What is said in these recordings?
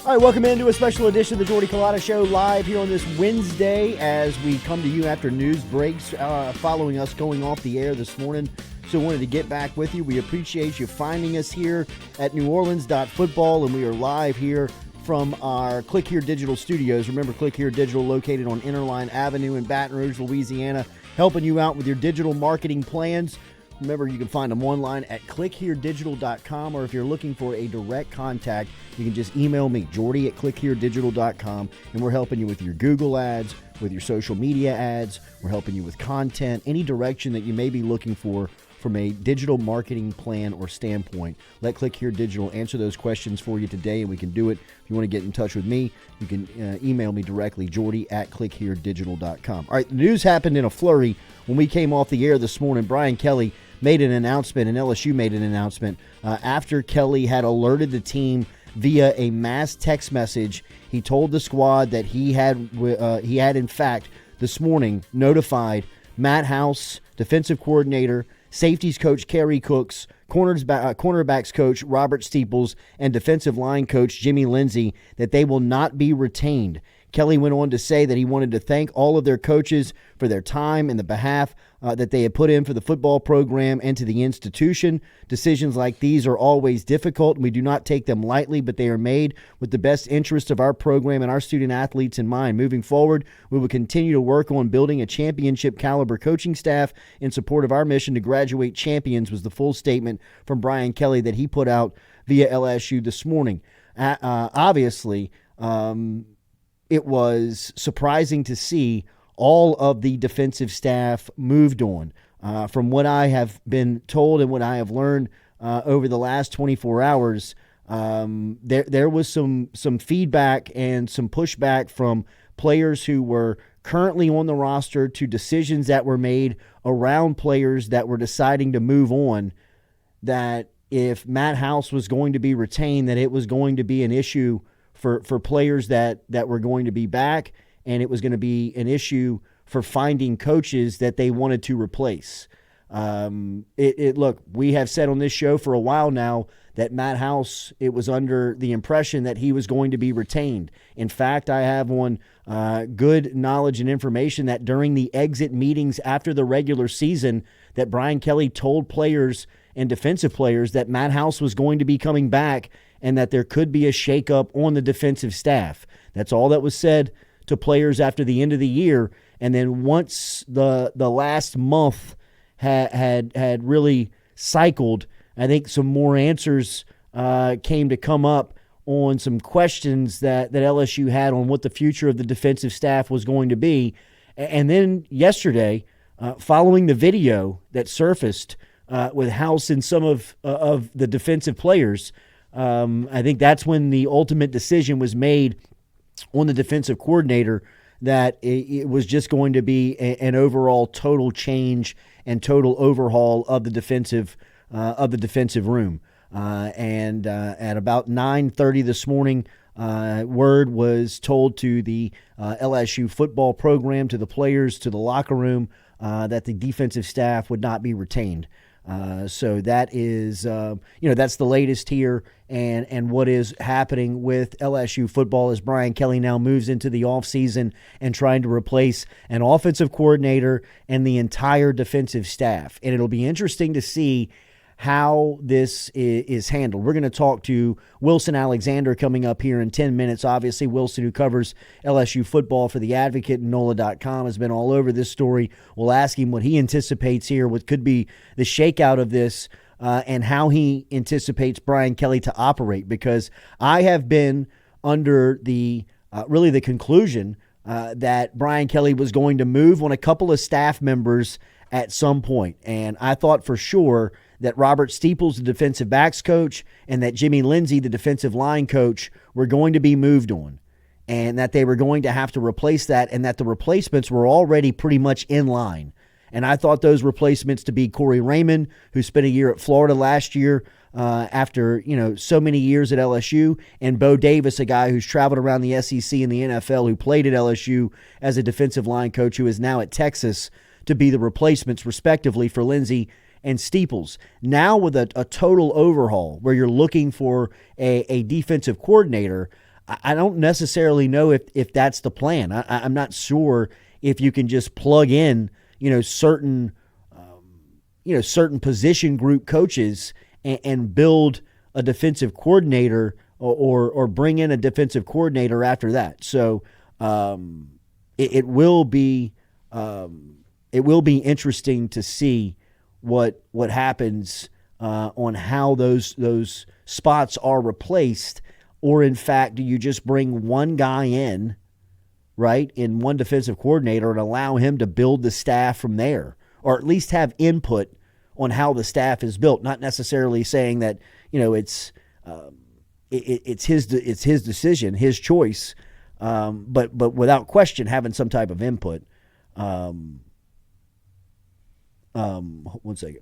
All right, welcome into a special edition of the Jordy Culotta Show live here on this Wednesday as we come to you after news breaks following us going off the air this morning. So wanted to get back with you. We appreciate you finding us here at neworleans.football, and we are live here from our Click Here Digital studios. Remember, Click Here Digital located on Interline Avenue in Baton Rouge, Louisiana, helping you out with your digital marketing plans. Remember, you can find them online at clickheredigital.com, or if you're looking for a direct contact, you can just email me, Jordy at clickheredigital.com, and we're helping you with your Google ads, with your social media ads. We're helping you with content, any direction that you may be looking for from a digital marketing plan or standpoint. Let Click Here Digital answer those questions for you today, and we can do it. If you want to get in touch with me, you can email me directly, Jordy at clickheredigital.com. All right, the news happened in a flurry when we came off the air this morning. Brian Kelly made an announcement, and LSU made an announcement after Kelly had alerted the team via a mass text message. He told the squad that he had in fact this morning notified Matt House, defensive coordinator, safeties coach Kerry Cooks, cornerbacks coach Robert Steeples, and defensive line coach Jimmy Lindsey that they will not be retained. Kelly went on to say that he wanted to thank all of their coaches for their time and the behalf that they had put in for the football program and to the institution. Decisions like these are always difficult, and we do not take them lightly, but they are made with the best interest of our program and our student athletes in mind. Moving forward, we will continue to work on building a championship caliber coaching staff in support of our mission to graduate champions, was the full statement from Brian Kelly that he put out via LSU this morning. Obviously, it was surprising to see all of the defensive staff moved on. From what I have been told and what I have learned over the last 24 hours, there was some feedback and some pushback from players who were currently on the roster to decisions that were made around players that were deciding to move on, that if Matt House was going to be retained, that it was going to be an issue for players that were going to be back, and it was going to be an issue for finding coaches that they wanted to replace. Look, we have said on this show for a while now that Matt House, it was under the impression that he was going to be retained. In fact, I have on good knowledge and information that during the exit meetings after the regular season, that Brian Kelly told players and defensive players that Matt House was going to be coming back and that there could be a shakeup on the defensive staff. That's all that was said to players after the end of the year. And then once the last month had really cycled, I think some more answers came to come up on some questions that LSU had on what the future of the defensive staff was going to be. And then yesterday, following the video that surfaced with House and some of the defensive players, I think that's when the ultimate decision was made on the defensive coordinator that it was just going to be an overall total change and total overhaul of the defensive room. And at about 9:30 this morning, word was told to the LSU football program, to the players, to the locker room, that the defensive staff would not be retained. So that is, that's the latest here and what is happening with LSU football as Brian Kelly now moves into the offseason and trying to replace an offensive coordinator and the entire defensive staff. And it'll be interesting to see how this is handled. We're going to talk to Wilson Alexander coming up here in 10 minutes. Obviously, Wilson, who covers LSU football for The Advocate and NOLA.com, has been all over this story. We'll ask him what he anticipates here, what could be the shakeout of this, and how he anticipates Brian Kelly to operate, because I have been under the conclusion that Brian Kelly was going to move on a couple of staff members at some point. And I thought for sure that Robert Steeples, the defensive backs coach, and that Jimmy Lindsey, the defensive line coach, were going to be moved on, and that they were going to have to replace that, and that the replacements were already pretty much in line. And I thought those replacements to be Corey Raymond, who spent a year at Florida last year after so many years at LSU, and Bo Davis, a guy who's traveled around the SEC and the NFL, who played at LSU as a defensive line coach, who is now at Texas, to be the replacements, respectively, for Lindsey and Steeples. Now with a total overhaul where you're looking for a defensive coordinator, I don't necessarily know if that's the plan. I'm not sure if you can just plug in, certain position group coaches and build a defensive coordinator or bring in a defensive coordinator after that. So it will be interesting to see what happens on how those spots are replaced, or in fact, do you just bring one guy in, right, in one defensive coordinator and allow him to build the staff from there, or at least have input on how the staff is built, not necessarily saying that it's his decision, his choice, but without question having some type of input. One second.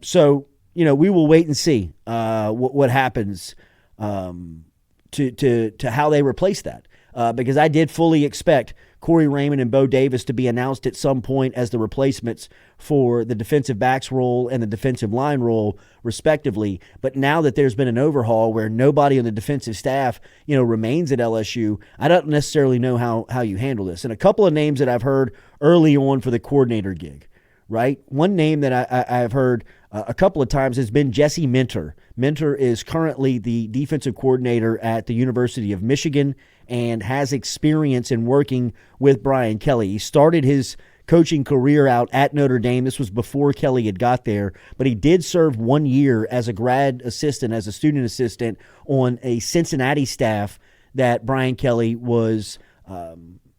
So we will wait and see what happens to how they replace that, because I did fully expect Corey Raymond and Bo Davis to be announced at some point as the replacements for the defensive backs role and the defensive line role, respectively. But now that there's been an overhaul where nobody on the defensive staff, remains at LSU, I don't necessarily know how you handle this. And a couple of names that I've heard early on for the coordinator gig, right? One name that I've heard a couple of times has been Jesse Minter. Minter is currently the defensive coordinator at the University of Michigan and has experience in working with Brian Kelly. He started his coaching career out at Notre Dame. This was before Kelly had got there, but he did serve 1 year as a grad assistant, as a student assistant on a Cincinnati staff that Brian Kelly was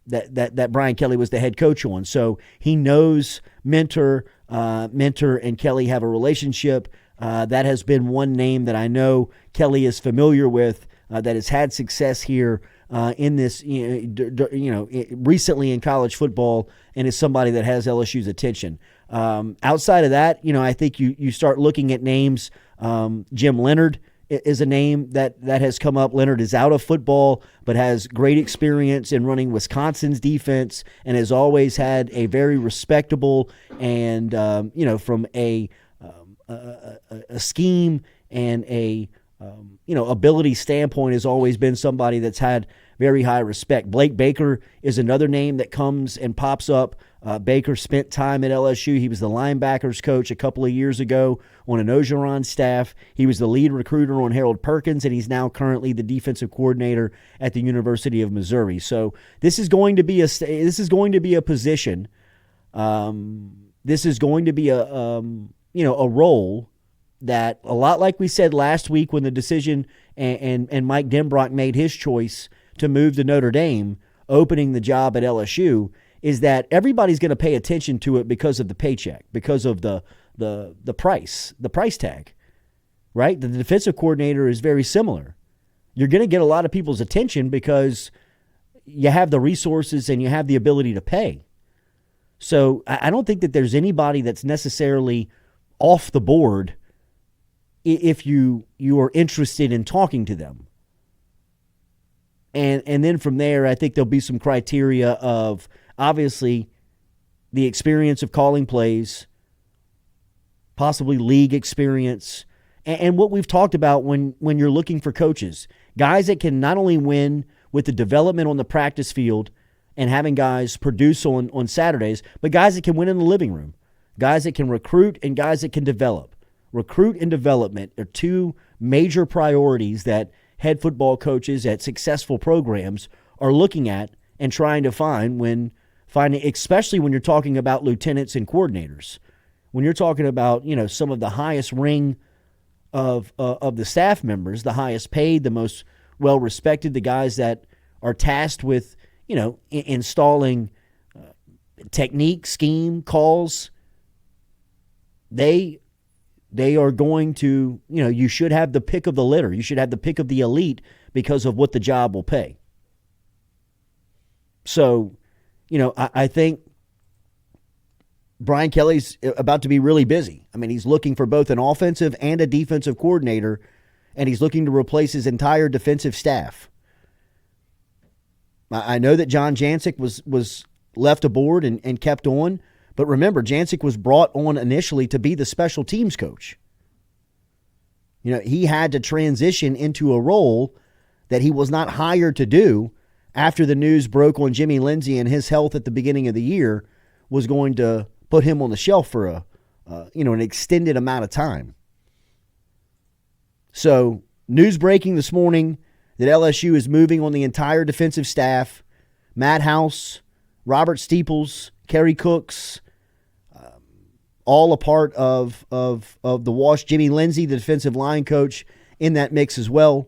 that Brian Kelly was the head coach on. So he knows Minter and Kelly have a relationship. That has been one name that I know Kelly is familiar with, that has had success here in this, recently in college football, and is somebody that has LSU's attention. Outside of that, I think you start looking at names. Jim Leonard is a name that has come up. Leonard is out of football, but has great experience in running Wisconsin's defense and has always had a very respectable and, from a scheme and a ability standpoint, has always been somebody that's had very high respect. Blake Baker is another name that comes and pops up. Baker spent time at LSU. He was the linebackers coach a couple of years ago on an Ogeron staff. He was the lead recruiter on Harold Perkins, and he's now currently the defensive coordinator at the University of Missouri. So this is going to be a position. This is going to be a role that, a lot like we said last week when the decision and Mike Denbrock made his choice to move to Notre Dame, opening the job at LSU, is that everybody's going to pay attention to it because of the paycheck, because of the price tag, right? The defensive coordinator is very similar. You're going to get a lot of people's attention because you have the resources and you have the ability to pay. So I don't think that there's anybody that's necessarily off the board if you are interested in talking to them. And then from there, I think there'll be some criteria of, obviously, the experience of calling plays, possibly league experience, and what we've talked about when you're looking for coaches. Guys that can not only win with the development on the practice field and having guys produce on Saturdays, but guys that can win in the living room. Guys that can recruit and guys that can develop. Recruit and development are two major priorities that head football coaches at successful programs are looking at and trying to finding, especially when you're talking about lieutenants and coordinators. When you're talking about, some of the highest ring of the staff members, the highest paid, the most well-respected, the guys that are tasked with, installing technique, scheme, calls, they are going to, you should have the pick of the litter. You should have the pick of the elite because of what the job will pay. So, I think Brian Kelly's about to be really busy. I mean, he's looking for both an offensive and a defensive coordinator, and he's looking to replace his entire defensive staff. I know that John Jancic was left aboard and kept on. But remember, Jancic was brought on initially to be the special teams coach. He had to transition into a role that he was not hired to do after the news broke on Jimmy Lindsey and his health at the beginning of the year was going to put him on the shelf for an extended amount of time. So news breaking this morning that LSU is moving on the entire defensive staff. Matt House, Robert Steeples, Kerry Cooks, all a part of the wash. Jimmy Lindsey, the defensive line coach, in that mix as well,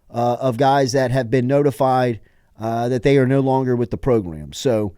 of guys that have been notified that they are no longer with the program. So,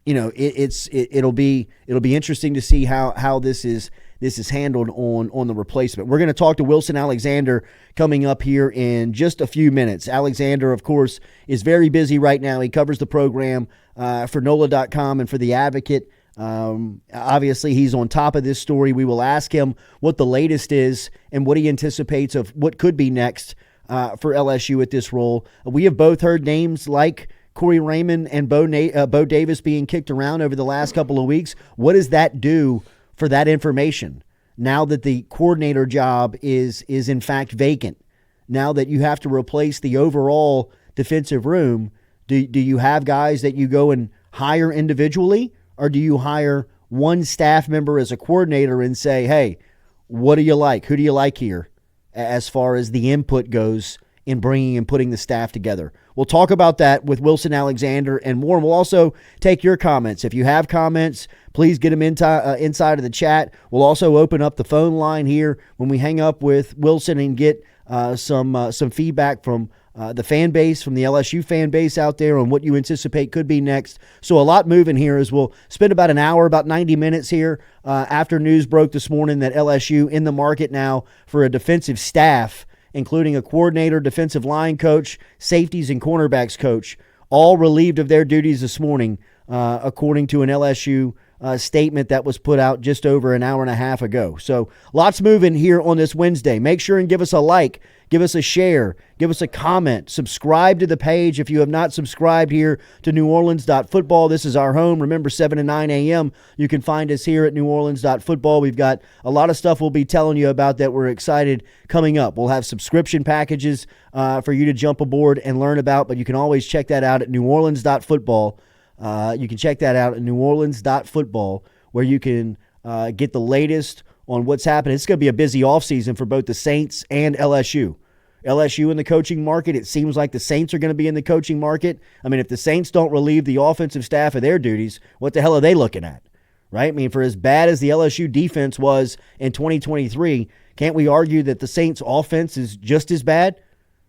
it'll be interesting to see how this is handled on the replacement. We're going to talk to Wilson Alexander coming up here in just a few minutes. Alexander, of course, is very busy right now. He covers the program for NOLA.com and for The Advocate. Obviously, he's on top of this story. We will ask him what the latest is and what he anticipates of what could be next for LSU at this role. We have both heard names like Corey Raymond and Bo Davis being kicked around over the last couple of weeks. What does that do for that information now that the coordinator job is in fact vacant? Now that you have to replace the overall defensive room, do you have guys that you go and hire individually? Or do you hire one staff member as a coordinator and say, hey, what do you like? Who do you like here as far as the input goes in bringing and putting the staff together? We'll talk about that with Wilson Alexander and more. And we'll also take your comments. If you have comments, please get them inside of the chat. We'll also open up the phone line here when we hang up with Wilson and get some feedback from the fan base, from the LSU fan base out there on what you anticipate could be next. So a lot moving here as we'll spend about an hour, about 90 minutes here after news broke this morning that LSU in the market now for a defensive staff, including a coordinator, defensive line coach, safeties, and cornerbacks coach, all relieved of their duties this morning, according to an LSU statement that was put out just over an hour and a half ago. So lots moving here on this Wednesday. Make sure and give us a like, give us a share, give us a comment, subscribe to the page if you have not subscribed here to NewOrleans.football. This is our home. Remember, 7 to 9 a.m. You can find us here at NewOrleans.football. We've got a lot of stuff we'll be telling you about that we're excited coming up. We'll have subscription packages for you to jump aboard and learn about, but you can always check that out at NewOrleans.football. You can check that out at NewOrleans.football, where you can get the latest on what's happening. It's going to be a busy offseason for both the Saints and LSU. LSU in the coaching market, it seems like the Saints are going to be in the coaching market. I mean, if the Saints don't relieve the offensive staff of their duties, what the hell are they looking at, right? I mean, for as bad as the LSU defense was in 2023, can't we argue that the Saints offense is just as bad?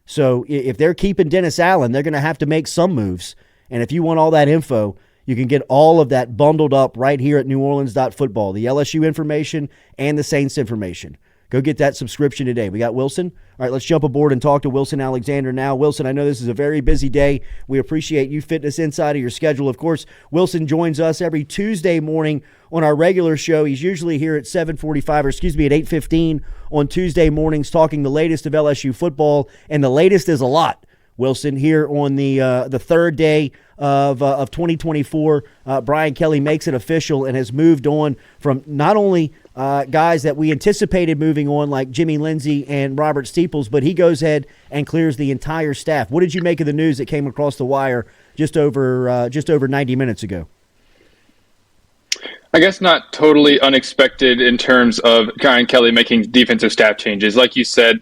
So if they're keeping Dennis Allen, they're going to have to make some moves. And if you want all that info, you can get all of that bundled up right here at NewOrleans.football, the LSU information and the Saints information. Go get that subscription today. We got Wilson. All right, let's jump aboard and talk to Wilson Alexander now. Wilson, I know this is a very busy day. We appreciate you fitting us inside of your schedule. Of course, Wilson joins us every Tuesday morning on our regular show. He's usually here at 8:15 on Tuesday mornings talking the latest of LSU football, and the latest is a lot. Wilson, here on the third day of 2024, Brian Kelly makes it official and has moved on from not only guys that we anticipated moving on like Jimmy Lindsey and Robert Steeples, but he goes ahead and clears the entire staff. What did you make of the news that came across the wire just over 90 minutes ago? I guess not totally unexpected in terms of Brian Kelly making defensive staff changes. Like you said,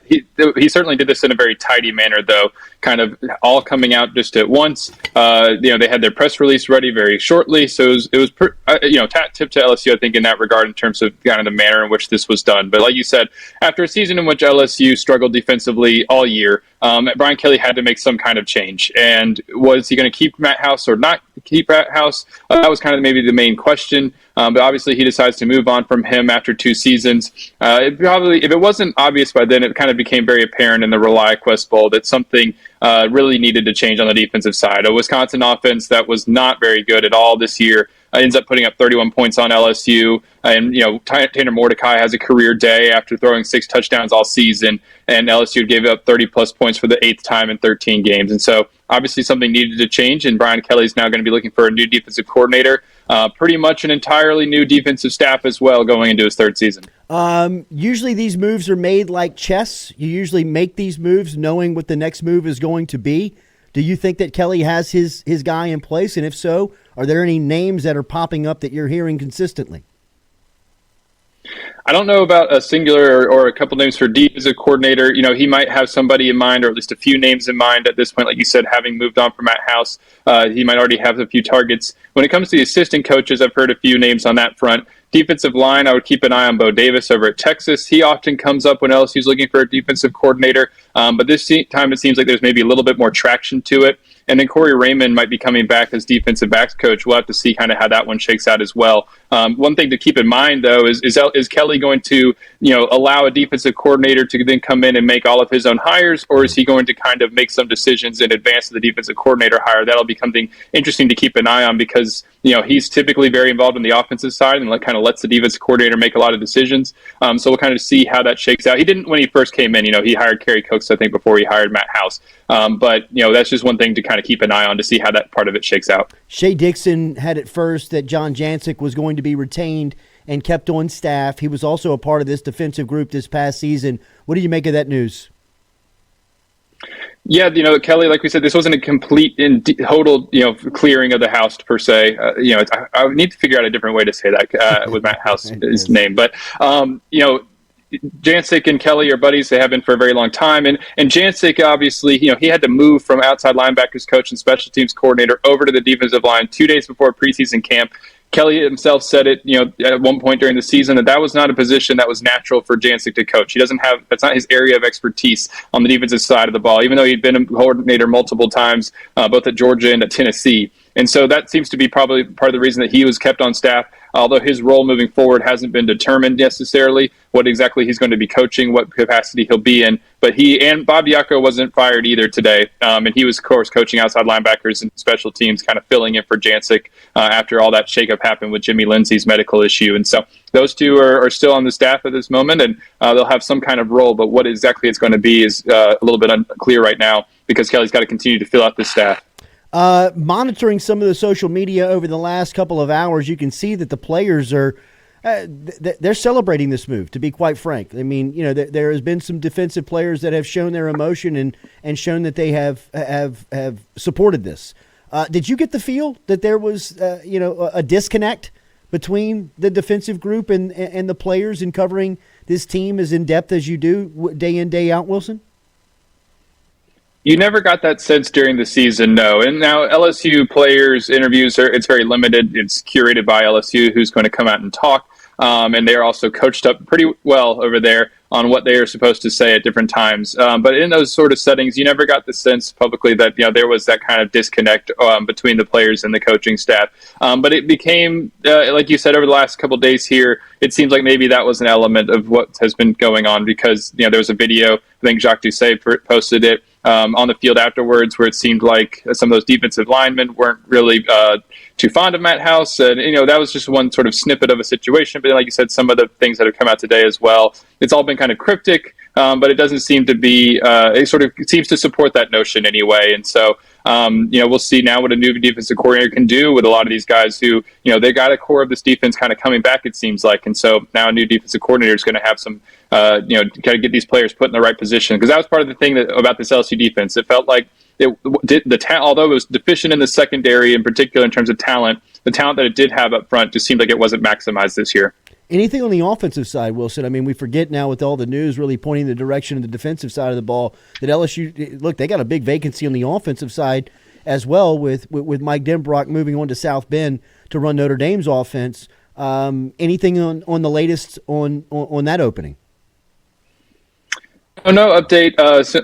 he certainly did this in a very tidy manner, though, kind of all coming out just at once. They had their press release ready very shortly, so it was tip to LSU, I think, in that regard in terms of kind of the manner in which this was done. But like you said, after a season in which LSU struggled defensively all year, Brian Kelly had to make some kind of change. And was he going to keep Matt House or not keep Matt House? That was kind of maybe the main question. But obviously he decides to move on from him after 2 seasons. If it wasn't obvious by then, it kind of became very apparent in the ReliaQuest Bowl that something really needed to change on the defensive side. A Wisconsin offense that was not very good at all this year. ends up putting up 31 points on LSU. And, Tanner Mordecai has a career day after throwing 6 touchdowns all season. And LSU gave up 30-plus points for the 8th time in 13 games. And so obviously something needed to change, and Brian Kelly's now going to be looking for a new defensive coordinator. Pretty much an entirely new defensive staff as well going into his 3rd season. Usually these moves are made like chess. You usually make these moves knowing what the next move is going to be. Do you think that Kelly has his guy in place? And if so, are there any names that are popping up that you're hearing consistently? I don't know about a singular or a couple names for defensive coordinator. He might have somebody in mind, or at least a few names in mind at this point. Like you said, having moved on from Matt House, he might already have a few targets. When it comes to the assistant coaches, I've heard a few names on that front. Defensive line, I would keep an eye on Bo Davis over at Texas. He often comes up when LSU's looking for a defensive coordinator, but this time it seems like there's maybe a little bit more traction to it. And then Corey Raymond might be coming back as defensive backs coach. We'll have to see kind of how that one shakes out as well. One thing to keep in mind, though, is Kelly going to allow a defensive coordinator to then come in and make all of his own hires, or is he going to kind of make some decisions in advance of the defensive coordinator hire? That'll be something interesting to keep an eye on, because he's typically very involved on the offensive side and kind of lets the defensive coordinator make a lot of decisions. So we'll kind of see how that shakes out. He didn't when he first came in. He hired Kerry Cooks, I think, before he hired Matt House. But that's just one thing to kind of keep an eye on to see how that part of it shakes out. Shea Dixon had it first that John Jancic was going to be retained and kept on staff. He was also a part of this defensive group this past season. What do you make of that news? Yeah, Kelly, like we said, this wasn't a complete and total, clearing of the house per se. I would need to figure out a different way to say that with Matt House's name. But, Jancic and Kelly are buddies. They have been for a very long time. And Jancic, obviously, he had to move from outside linebackers coach and special teams coordinator over to the defensive line 2 days before preseason camp. Kelly himself said it, at one point during the season, that was not a position that was natural for Jancic to coach. That's not his area of expertise on the defensive side of the ball, even though he'd been a coordinator multiple times, both at Georgia and at Tennessee. And so that seems to be probably part of the reason that he was kept on staff, although his role moving forward hasn't been determined necessarily, what exactly he's going to be coaching, what capacity he'll be in. But he and Bob Diaco wasn't fired either today. And he was, of course, coaching outside linebackers and special teams, kind of filling in for Jancic after all that shakeup happened with Jimmy Lindsey's medical issue. And so those two are still on the staff at this moment, and they'll have some kind of role. But what exactly it's going to be is a little bit unclear right now, because Kelly's got to continue to fill out this staff. Monitoring some of the social media over the last couple of hours, you can see that the players are they're celebrating this move, to be quite frank. I mean, there has been some defensive players that have shown their emotion and shown that they have supported this. Did you get the feel that there was a disconnect between the defensive group and the players in covering this team as in depth as you do day in, day out, Wilson? You never got that sense during the season, no. And now LSU players' interviews, it's very limited. It's curated by LSU, who's going to come out and talk. And they're also coached up pretty well over there on what they are supposed to say at different times. But in those sort of settings, you never got the sense publicly that there was that kind of disconnect between the players and the coaching staff. But it became, like you said, over the last couple of days here, it seems like maybe that was an element of what has been going on, because there was a video, I think Jacques Doucet posted it, on the field afterwards, where it seemed like some of those defensive linemen weren't really too fond of Matt House. And, that was just one sort of snippet of a situation. But like you said, some of the things that have come out today as well, it's all been kind of cryptic, but it doesn't seem to be, it seems to support that notion anyway. And so, we'll see now what a new defensive coordinator can do with a lot of these guys who, they got a core of this defense kind of coming back, it seems like. And so now a new defensive coordinator is going to have some, kind of get these players put in the right position. Because that was part of the thing about this LSU defense. It felt like although it was deficient in the secondary, in particular in terms of talent, the talent that it did have up front just seemed like it wasn't maximized this year. Anything on the offensive side, Wilson? I mean, we forget now with all the news really pointing the direction of the defensive side of the ball that LSU, look, they got a big vacancy on the offensive side as well with Mike Denbrock moving on to South Bend to run Notre Dame's offense. Anything on the latest on that opening? No update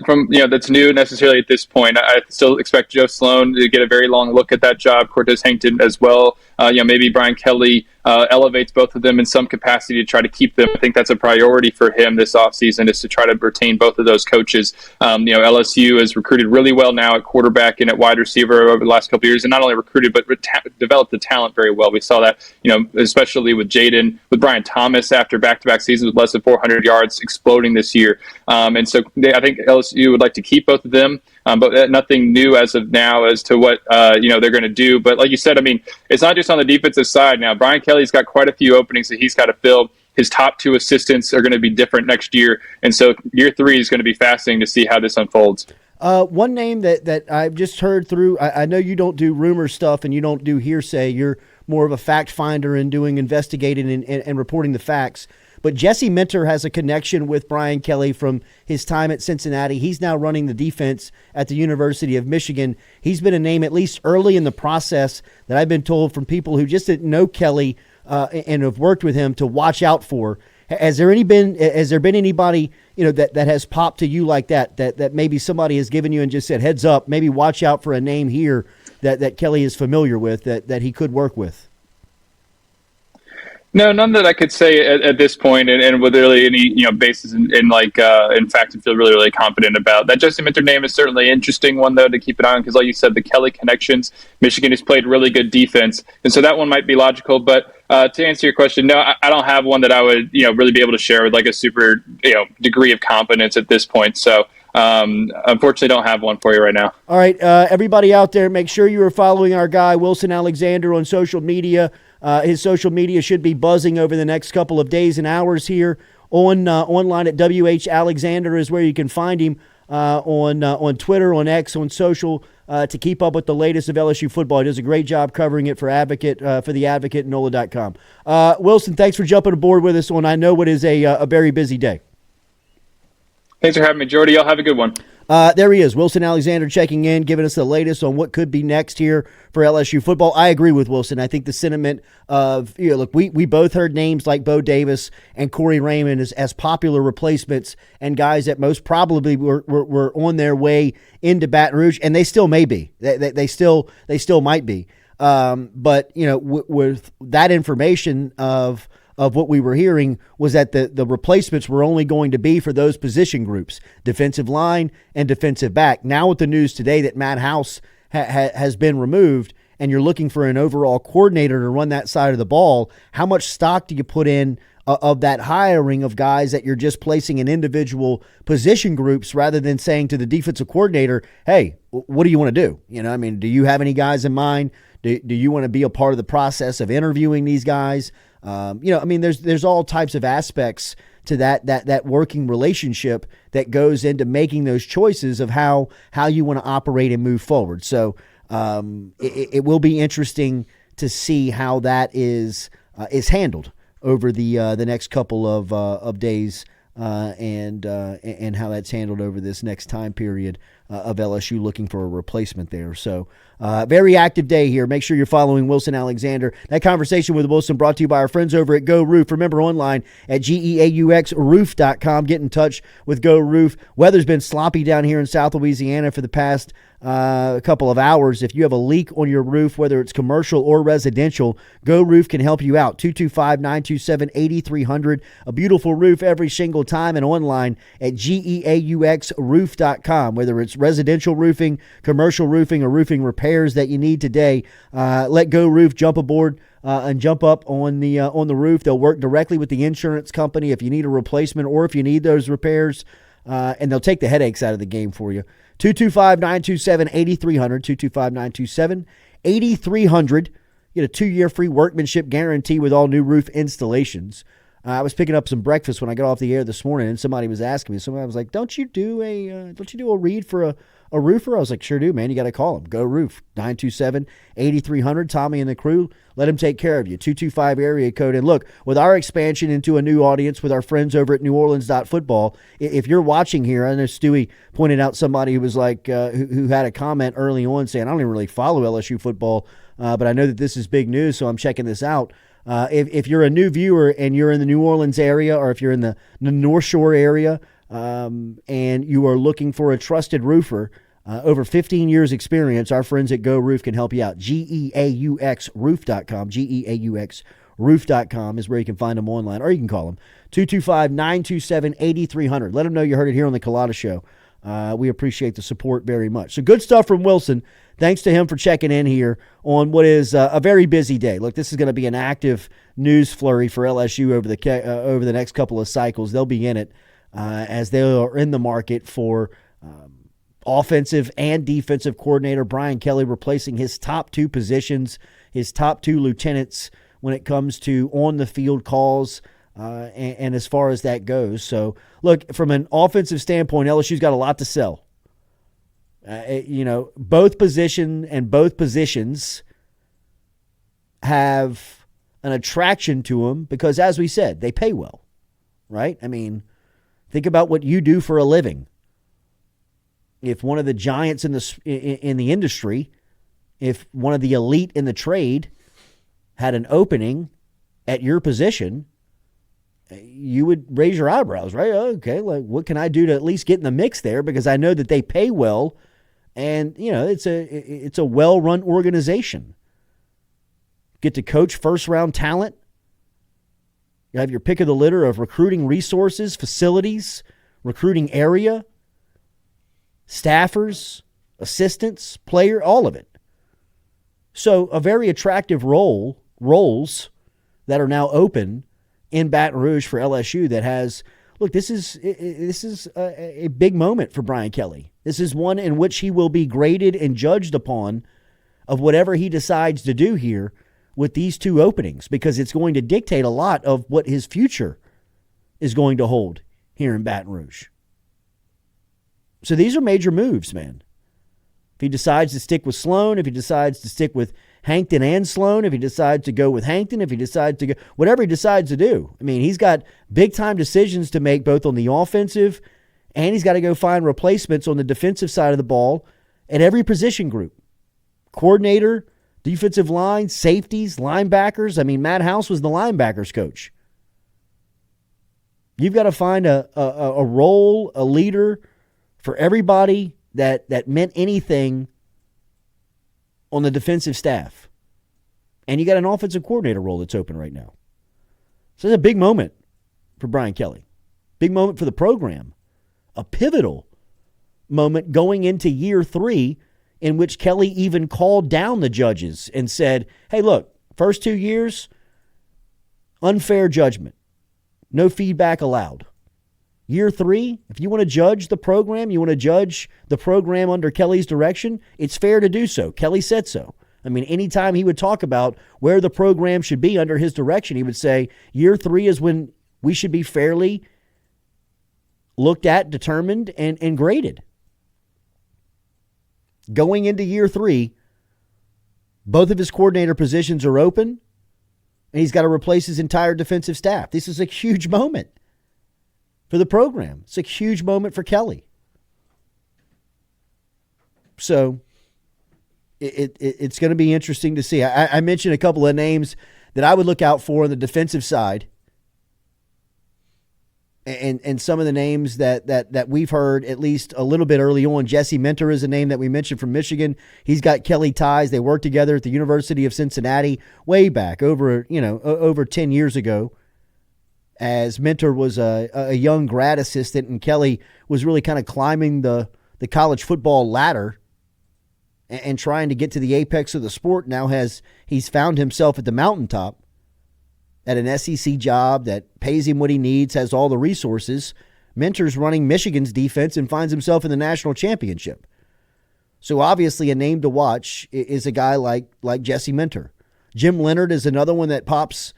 from that's new necessarily at this point. I still expect Joe Sloan to get a very long look at that job. Cortez Hankton as well. Maybe Brian Kelly elevates both of them in some capacity to try to keep them. I think that's a priority for him this offseason, is to try to retain both of those coaches. LSU has recruited really well now at quarterback and at wide receiver over the last couple of years, and not only recruited but developed the talent very well. We saw that, especially with Jaden, with Brian Thomas after back-to-back seasons with less than 400 yards, exploding this year. And so I think LSU would like to keep both of them, but nothing new as of now as to what they're going to do. But like you said, I mean, it's not just on the defensive side now. Brian Kelly's got quite a few openings that he's got to fill. His top two assistants are going to be different next year, and so year 3 is going to be fascinating to see how this unfolds. One name that I've just heard through, I know you don't do rumor stuff and you don't do hearsay. You're more of a fact finder and doing investigating and reporting the facts. But Jesse Minter has a connection with Brian Kelly from his time at Cincinnati. He's now running the defense at the University of Michigan. He's been a name, at least early in the process, that I've been told from people who just didn't know Kelly and have worked with him to watch out for. Has there been anybody that has popped to you like that maybe somebody has given you and just said, heads up, maybe watch out for a name here that Kelly is familiar with that he could work with? No, none that I could say at this point, and with really any basis in fact, and feel really, really confident about. That Jesse Minter name is certainly an interesting one, though, to keep an eye on, because like you said, the Kelly connections, Michigan has played really good defense, and so that one might be logical. But to answer your question, no, I don't have one that I would really be able to share with like a super degree of confidence at this point. So unfortunately, don't have one for you right now. All right, everybody out there, make sure you are following our guy Wilson Alexander on social media. His social media should be buzzing over the next couple of days and hours here. Online at WH Alexander is where you can find him on Twitter, on X, on social to keep up with the latest of LSU football. He does a great job covering it for the Advocate, NOLA.com. Wilson, thanks for jumping aboard with us on I know what is a very busy day. Thanks for having me, Jordy. Y'all have a good one. There he is, Wilson Alexander, checking in, giving us the latest on what could be next here for LSU football. I agree with Wilson. I think the sentiment of, look, we both heard names like Bo Davis and Corey Raymond as popular replacements and guys that most probably were on their way into Baton Rouge, and they still may be. They still might be. But with that information of what we were hearing was that the replacements were only going to be for those position groups, defensive line and defensive back. Now with the news today that Matt House has been removed and you're looking for an overall coordinator to run that side of the ball, how much stock do you put in of that hiring of guys that you're just placing in individual position groups rather than saying to the defensive coordinator, hey, what do you want to do? Do you have any guys in mind? Do you want to be a part of the process of interviewing these guys? There's all types of aspects to that working relationship that goes into making those choices of how you want to operate and move forward. So it will be interesting to see how that is handled over the next couple of days and how that's handled over this next time period of LSU looking for a replacement there. So very active day here. Make sure you're following Wilson Alexander. That conversation with Wilson brought to you by our friends over at Go Roof. Remember, online at GEAUXroof.com. Get in touch with Go Roof. Weather's been sloppy down here in South Louisiana for the past couple of hours. If you have a leak on your roof, whether it's commercial or residential, Go Roof can help you out. 225-927-8300. A beautiful roof every single time, and online at GEAUXroof.com. Whether it's residential roofing, commercial roofing, or roofing repairs that you need today, let Go Roof jump aboard and jump up on the roof. They'll work directly with the insurance company if you need a replacement or if you need those repairs, and they'll take the headaches out of the game for you. 225-927-8300, 225-927-8300. Get a 2-year free workmanship guarantee with all new roof installations. I was picking up some breakfast when I got off the air this morning, and somebody was asking me. Somebody was like, "Don't you do a read for a roofer?" I was like, "Sure do, man. You got to call them. Go Roof, 927-8300. Tommy and the crew, let them take care of you. 225 area code. And look, with our expansion into a new audience with our friends over at NewOrleans.football, if you're watching here, I know Stewie pointed out somebody who was like who had a comment early on saying, "I don't even really follow LSU football, but I know that this is big news, so I'm checking this out." If you're a new viewer and you're in the New Orleans area, or if you're in the North Shore area and you are looking for a trusted roofer, over 15 years experience, our friends at Go Roof can help you out. GEAUXroof.com, roof.com is where you can find them online, or you can call them 225-927-8300. Let them know you heard it here on the Culotta Show. We appreciate the support very much. So good stuff from Wilson. Thanks to him for checking in here on what is a very busy day. Look, this is going to be an active news flurry for LSU over the next couple of cycles. They'll be in it as they are in the market for offensive and defensive coordinator. Brian Kelly replacing his top two positions, his top two lieutenants when it comes to on-the-field calls and as far as that goes. So, look, from an offensive standpoint, LSU's got a lot to sell. Both positions have an attraction to them because, as we said, they pay well, right? I mean, think about what you do for a living. If one of the giants in the industry, if one of the elite in the trade had an opening at your position, you would raise your eyebrows, right? Okay, like what can I do to at least get in the mix there? Because I know that they pay well, and it's a well-run organization. Get to coach first-round talent. You have your pick of the litter of recruiting resources, facilities, recruiting area, staffers, assistants, player, all of it. So a very attractive roles that are now open in Baton Rouge for LSU that has, look, this is a big moment for Brian Kelly. This is one in which he will be graded and judged upon of whatever he decides to do here with these two openings, because it's going to dictate a lot of what his future is going to hold here in Baton Rouge. So these are major moves, man. If he decides to stick with Sloan, if he decides to stick with Hankton and Sloan, if he decides to go with Hankton, if he decides to go, whatever he decides to do. I mean, he's got big-time decisions to make both on the offensive, and he's got to go find replacements on the defensive side of the ball at every position group. Coordinator, defensive line, safeties, linebackers. I mean, Matt House was the linebackers coach. You've got to find a role, a leader for everybody that meant anything on the defensive staff. And you got an offensive coordinator role that's open right now. So it's a big moment for Brian Kelly. Big moment for the program. A pivotal moment going into year 3 in which Kelly even called down the judges and said, hey, look, first 2 years, unfair judgment. No feedback allowed. Year 3, if you want to judge the program, you want to judge the program under Kelly's direction, it's fair to do so. Kelly said so. I mean, anytime he would talk about where the program should be under his direction, he would say, year 3 is when we should be fairly looked at, determined, and graded. Going into year 3, both of his coordinator positions are open, and he's got to replace his entire defensive staff. This is a huge moment for the program. It's a huge moment for Kelly. So it's going to be interesting to see. I mentioned a couple of names that I would look out for on the defensive side. And some of the names that we've heard at least a little bit early on. Jesse Minter is a name that we mentioned from Michigan. He's got Kelly ties. They worked together at the University of Cincinnati way back over 10 years ago, as Minter was a young grad assistant, and Kelly was really kind of climbing the college football ladder and trying to get to the apex of the sport. Now he's found himself at the mountaintop at an SEC job that pays him what he needs, has all the resources. Minter's running Michigan's defense and finds himself in the national championship. So obviously a name to watch is a guy like Jesse Minter. Jim Leonard is another one that pops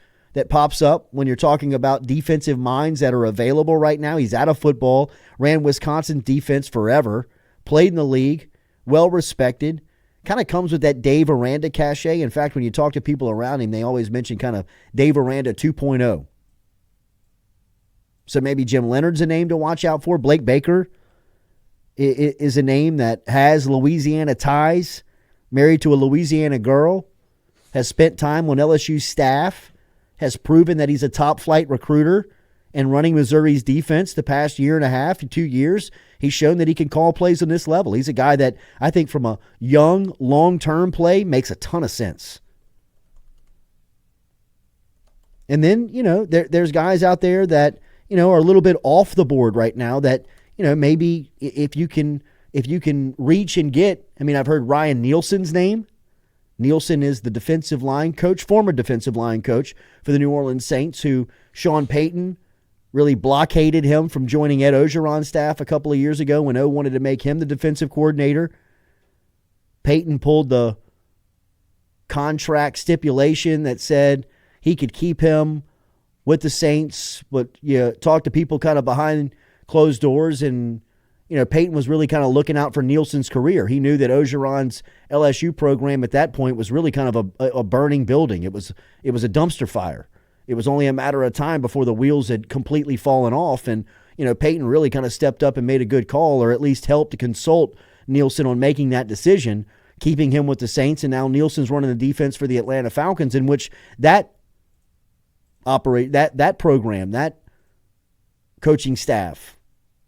up when you're talking about defensive minds that are available right now. He's out of football, ran Wisconsin defense forever, played in the league, well-respected, kind of comes with that Dave Aranda cachet. In fact, when you talk to people around him, they always mention kind of Dave Aranda 2.0. So maybe Jim Leonard's a name to watch out for. Blake Baker is a name that has Louisiana ties, married to a Louisiana girl, has spent time on LSU staff, has proven that he's a top-flight recruiter and running Missouri's defense the past year and a half to 2 years. He's shown that he can call plays on this level. He's a guy that I think from a young, long-term play makes a ton of sense. And then, there's guys out there that, are a little bit off the board right now that, maybe if you can reach and get, I've heard Ryan Nielsen's name. Nielsen is the defensive line coach, former defensive line coach for the New Orleans Saints, who Sean Payton really blockaded him from joining Ed Orgeron's staff a couple of years ago when O wanted to make him the defensive coordinator. Payton pulled the contract stipulation that said he could keep him with the Saints, but talk to people kind of behind closed doors, and Payton was really kind of looking out for Nielsen's career. He knew that Orgeron's LSU program at that point was really kind of a burning building. It was a dumpster fire. It was only a matter of time before the wheels had completely fallen off, and Payton really kind of stepped up and made a good call, or at least helped to consult Nielsen on making that decision, keeping him with the Saints, and now Nielsen's running the defense for the Atlanta Falcons, in which that program, that coaching staff,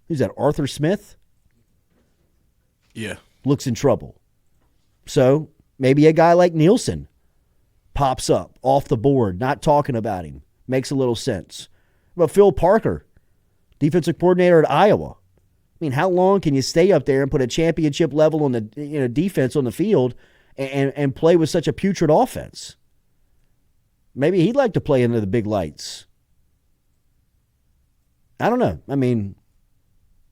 who's that, Arthur Smith? Yeah. Looks in trouble. So maybe a guy like Nielsen pops up off the board, not talking about him. Makes a little sense. But Phil Parker, defensive coordinator at Iowa. How long can you stay up there and put a championship level on the defense on the field and play with such a putrid offense? Maybe he'd like to play into the big lights. I don't know.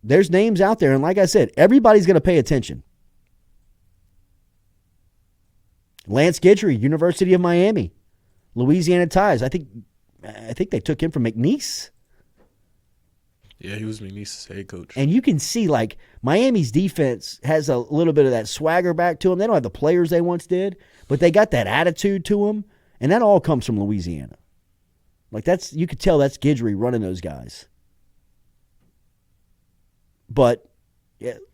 There's names out there, and like I said, everybody's going to pay attention. Lance Guidry, University of Miami, Louisiana ties. I think they took him from McNeese. Yeah, he was McNeese's head coach. And you can see, Miami's defense has a little bit of that swagger back to them. They don't have the players they once did, but they got that attitude to them, and that all comes from Louisiana. You could tell that's Guidry running those guys. But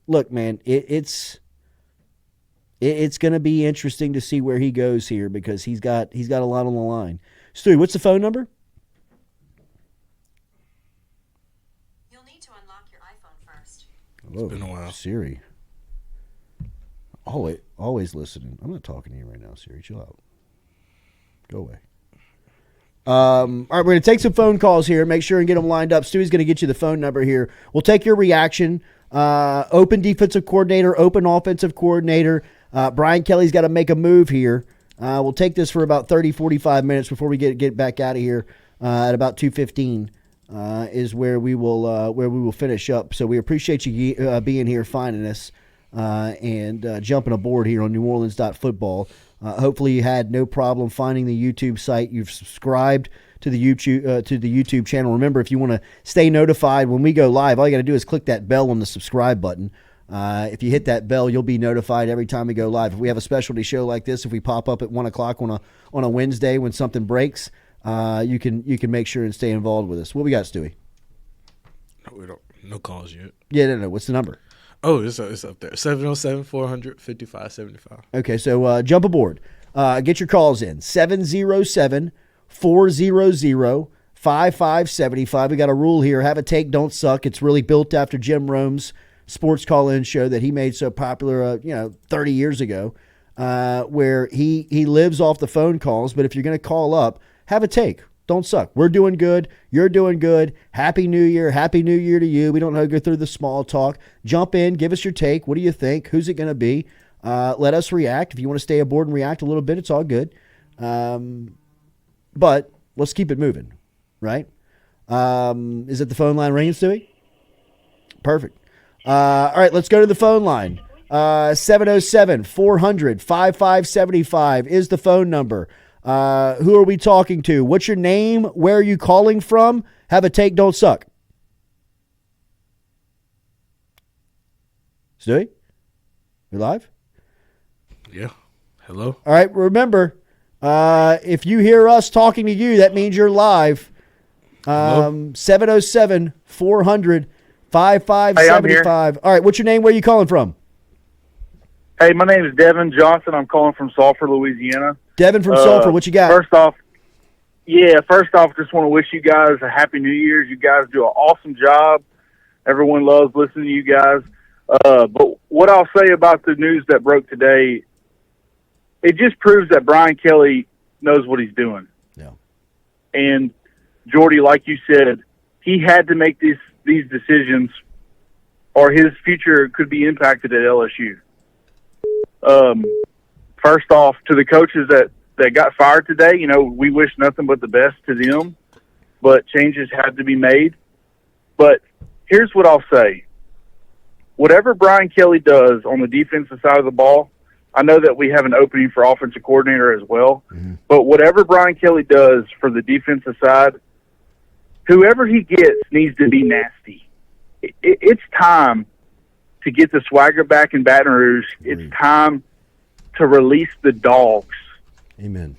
look, man, it's going to be interesting to see where he goes here, because he's got a lot on the line. Stu, what's the phone number? You'll need to unlock your iPhone first. It's been a while. Siri. Always listening. I'm not talking to you right now, Siri. Chill out. Go away. All right, we're going to take some phone calls here. Make sure and get them lined up. Stewie's going to get you the phone number here. We'll take your reaction. Open defensive coordinator, open offensive coordinator. Brian Kelly's got to make a move here. We'll take this for about 30, 45 minutes before we get back out of here at about 2:15 is where we will finish up. So we appreciate you being here, finding us, and jumping aboard here on NewOrleans.football. Hopefully you had no problem finding the YouTube site. You've subscribed to the YouTube channel. Remember, if you want to stay notified when we go live, all you got to do is click that bell on the subscribe button. If you hit that bell, you'll be notified every time we go live. If we have a specialty show like this, if we pop up at 1 o'clock on a Wednesday when something breaks, you can make sure and stay involved with us. What we got, Stewie? No calls yet. Yeah, no. What's the number? Oh, it's up there. 707-400-5575. Okay, so jump aboard. Get your calls in. 707-400-5575. We got a rule here. Have a take, don't suck. It's really built after Jim Rome's sports call-in show that he made so popular 30 years ago, where he lives off the phone calls. But if you're going to call up, have a take. Don't suck. We're doing good. You're doing good. Happy New Year. Happy New Year to you. We don't know how to go through the small talk. Jump in. Give us your take. What do you think? Who's it going to be? Let us react. If you want to stay aboard and react a little bit, it's all good. But let's keep it moving, right? Is it the phone line ringing, Stewie? Perfect. All right, let's go to the phone line. 707-400-5575 is the phone number. Who are we talking to? What's your name? Where are you calling from? Have a take, don't suck. Stewie? You live? Yeah. Hello? All right, remember, if you hear us talking to you, that means you're live. 707-400-5575. All right, what's your name? Where are you calling from? Hey, my name is Devin Johnson. I'm calling from Sulphur, Louisiana. Devin from Sulphur, what you got? First off, just want to wish you guys a happy New Year's. You guys do an awesome job. Everyone loves listening to you guys. But what I'll say about the news that broke today, it just proves that Brian Kelly knows what he's doing. Yeah. And Jordy, like you said, he had to make these decisions, or his future could be impacted at LSU. First off, to the coaches that got fired today, we wish nothing but the best to them, but changes had to be made. But here's what I'll say. Whatever Brian Kelly does on the defensive side of the ball, I know that we have an opening for offensive coordinator as well, but whatever Brian Kelly does for the defensive side, whoever he gets needs to be nasty. It's time to get the swagger back in Baton Rouge. It's time to release the dogs. Amen.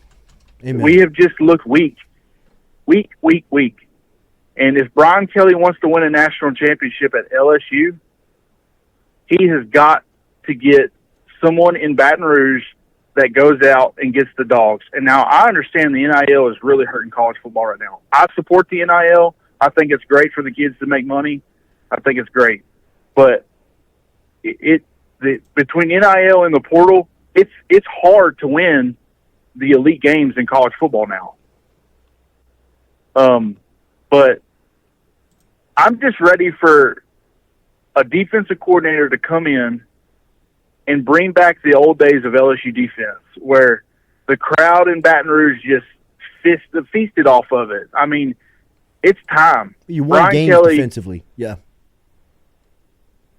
We have just looked weak. And if Brian Kelly wants to win a national championship at LSU, he has got to get someone in Baton Rouge that goes out and gets the dogs. And now I understand the NIL is really hurting college football right now. I support the NIL. I think it's great for the kids to make money. I think it's great. But between NIL and the portal, it's hard to win the elite games in college football now. But I'm just ready for a defensive coordinator to come in and bring back the old days of LSU defense, where the crowd in Baton Rouge just feasted off of it. I mean, it's time. You won games defensively, yeah.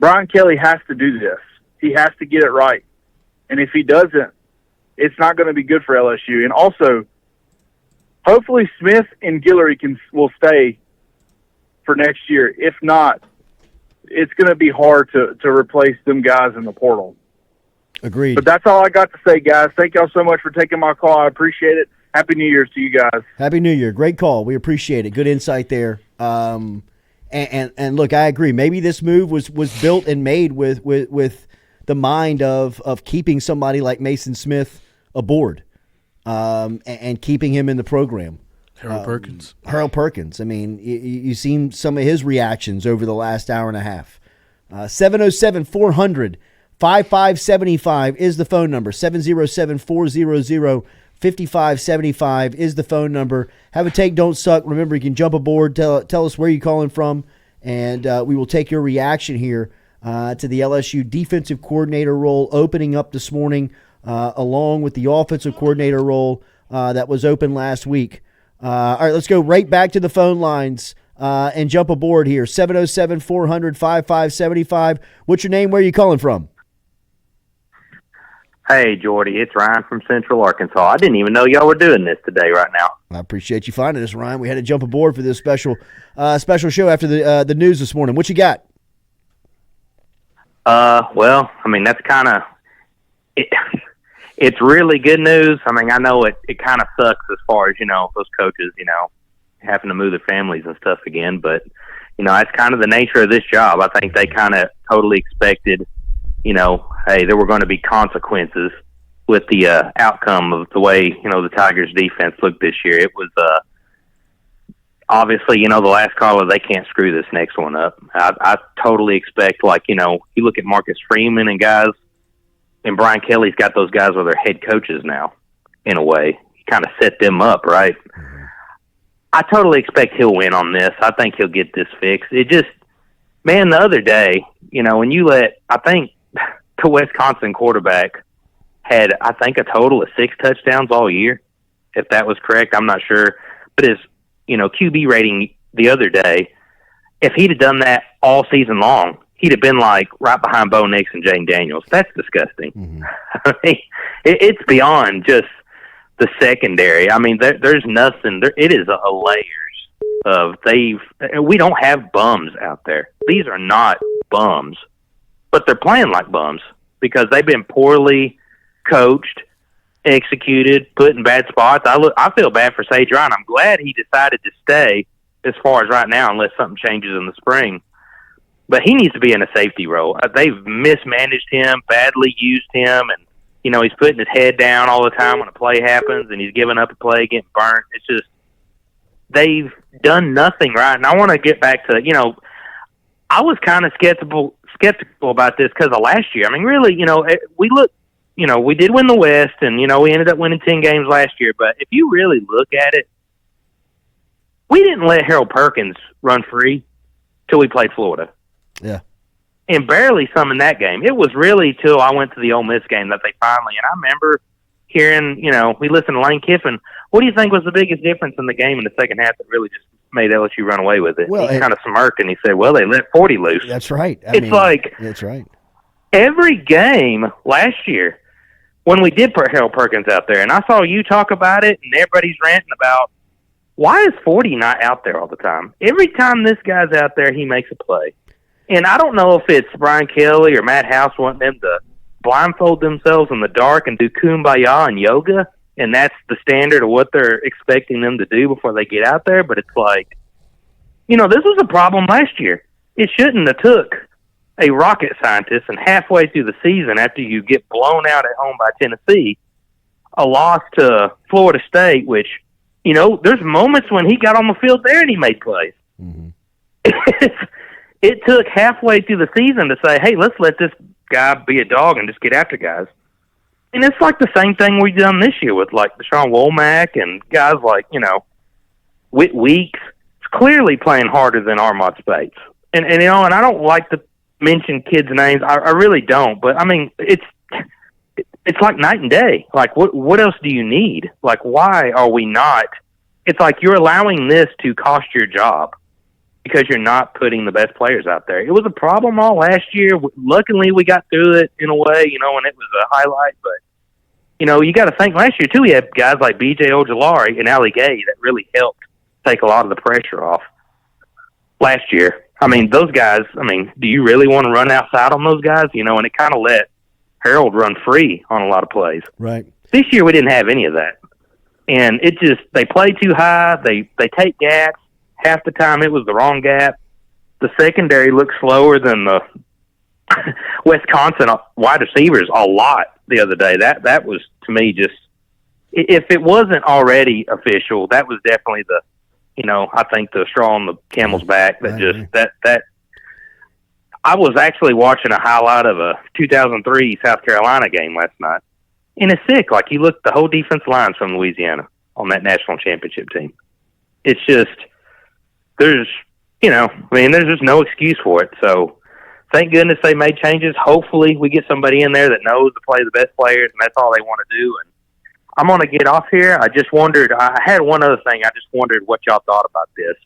Brian Kelly has to do this. He has to get it right. And if he doesn't, it's not going to be good for LSU. And also, hopefully Smith and Guillory will stay for next year. If not, it's going to be hard to replace them guys in the portal. Agreed. But that's all I got to say, guys. Thank y'all so much for taking my call. I appreciate it. Happy New Year's to you guys. Happy New Year. Great call. We appreciate it. Good insight there. And look, I agree. Maybe this move was built and made with the mind of keeping somebody like Mason Smith aboard and keeping him in the program. Harold Perkins. I mean, you've seen some of his reactions over the last hour and a half. 707-400-5575 is the phone number. 707-400-5575 is the phone number. Have a take, don't suck. Remember, you can jump aboard. Tell us where you're calling from, and we will take your reaction here to the LSU defensive coordinator role opening up this morning, along with the offensive coordinator role that was open last week. All right, let's go right back to the phone lines and jump aboard here. 707-400-5575. What's your name? Where are you calling from? Hey, Jordy, it's Ryan from Central Arkansas. I didn't even know y'all were doing this today right now. I appreciate you finding us, Ryan. We had to jump aboard for this special show after the news this morning. What you got? Well, I mean, that's kind of it. It's really good news. I mean, I know it kind of sucks as far as, those coaches, having to move their families and stuff again. But, it's kind of the nature of this job. I think they kind of totally expected, hey, there were going to be consequences with the outcome of the way, the Tigers defense looked this year. It was obviously, the last caller, they can't screw this next one up. I totally expect, you look at Marcus Freeman and guys, and Brian Kelly's got those guys with their head coaches now, in a way. He kind of set them up, right? I totally expect he'll win on this. I think he'll get this fixed. It just, man, the other day, when you I think the Wisconsin quarterback had, I think, a total of 6 touchdowns all year, if that was correct. I'm not sure. But his, QB rating the other day, if he'd have done that all season long, he'd have been right behind Bo Nix and Jane Daniels. That's disgusting. Mm-hmm. I mean, it's beyond just the secondary. I mean, there's nothing. It is a layers of we don't have bums out there. These are not bums, but they're playing like bums because they've been poorly coached, executed, put in bad spots. I feel bad for Sage Ryan. I'm glad he decided to stay as far as right now, unless something changes in the spring. But he needs to be in a safety role. They've mismanaged him, badly used him, and, he's putting his head down all the time when a play happens, and he's giving up a play, getting burnt. It's just they've done nothing right. And I want to get back to, I was kind of skeptical about this because of last year. I mean, really, we look, we did win the West, and, we ended up winning 10 games last year. But if you really look at it, We didn't let Harold Perkins run free till we played Florida. Yeah. And barely some in that game. It was really till I went to the Ole Miss game that they finally, and I remember hearing, we listened to Lane Kiffin. What do you think was the biggest difference in the game in the second half that really just made LSU run away with it? Well, he kind of smirked and he said, well, they let 40 loose. That's right. That's right. Every game last year when we did put Harold Perkins out there, and I saw you talk about it, and everybody's ranting about, why is 40 not out there all the time? Every time this guy's out there, he makes a play. And I don't know if it's Brian Kelly or Matt House wanting them to blindfold themselves in the dark and do kumbaya and yoga, and that's the standard of what they're expecting them to do before they get out there. But it's like, this was a problem last year. It shouldn't have took a rocket scientist and halfway through the season after you get blown out at home by Tennessee, a loss to Florida State, which, there's moments when he got on the field there and he made plays. Mm-hmm. It took halfway through the season to say, hey, let's let this guy be a dog and just get after guys. And it's like the same thing we've done this year with, like, Deshaun Womack and guys like, Whit Weeks. It's clearly playing harder than Armand Spates. And I don't like to mention kids' names. I really don't. But, I mean, it's like night and day. Like, what else do you need? Like, why are we not? It's like you're allowing this to cost your job because you're not putting the best players out there. It was a problem all last year. Luckily, we got through it in a way, and it was a highlight. But, you got to think last year, too, we had guys like B.J. Ojolari and Ali Gay that really helped take a lot of the pressure off last year. I mean, those guys, do you really want to run outside on those guys? And it kind of let Harold run free on a lot of plays. Right. This year, we didn't have any of that. And it just, they play too high. They take gaps. Half the time it was the wrong gap. The secondary looked slower than the Wisconsin wide receivers a lot the other day. That was, to me, just, if it wasn't already official, that was definitely the, I think the straw on the camel's back that just, that I was actually watching a highlight of a 2003 South Carolina game last night. And it's sick. Like, you look, the whole defense line from Louisiana on that national championship team. It's just, there's just no excuse for it. So thank goodness they made changes. Hopefully we get somebody in there that knows to play the best players, and that's all they want to do. And I'm going to get off here. I just wondered, I had one other thing. I just wondered what y'all thought about this.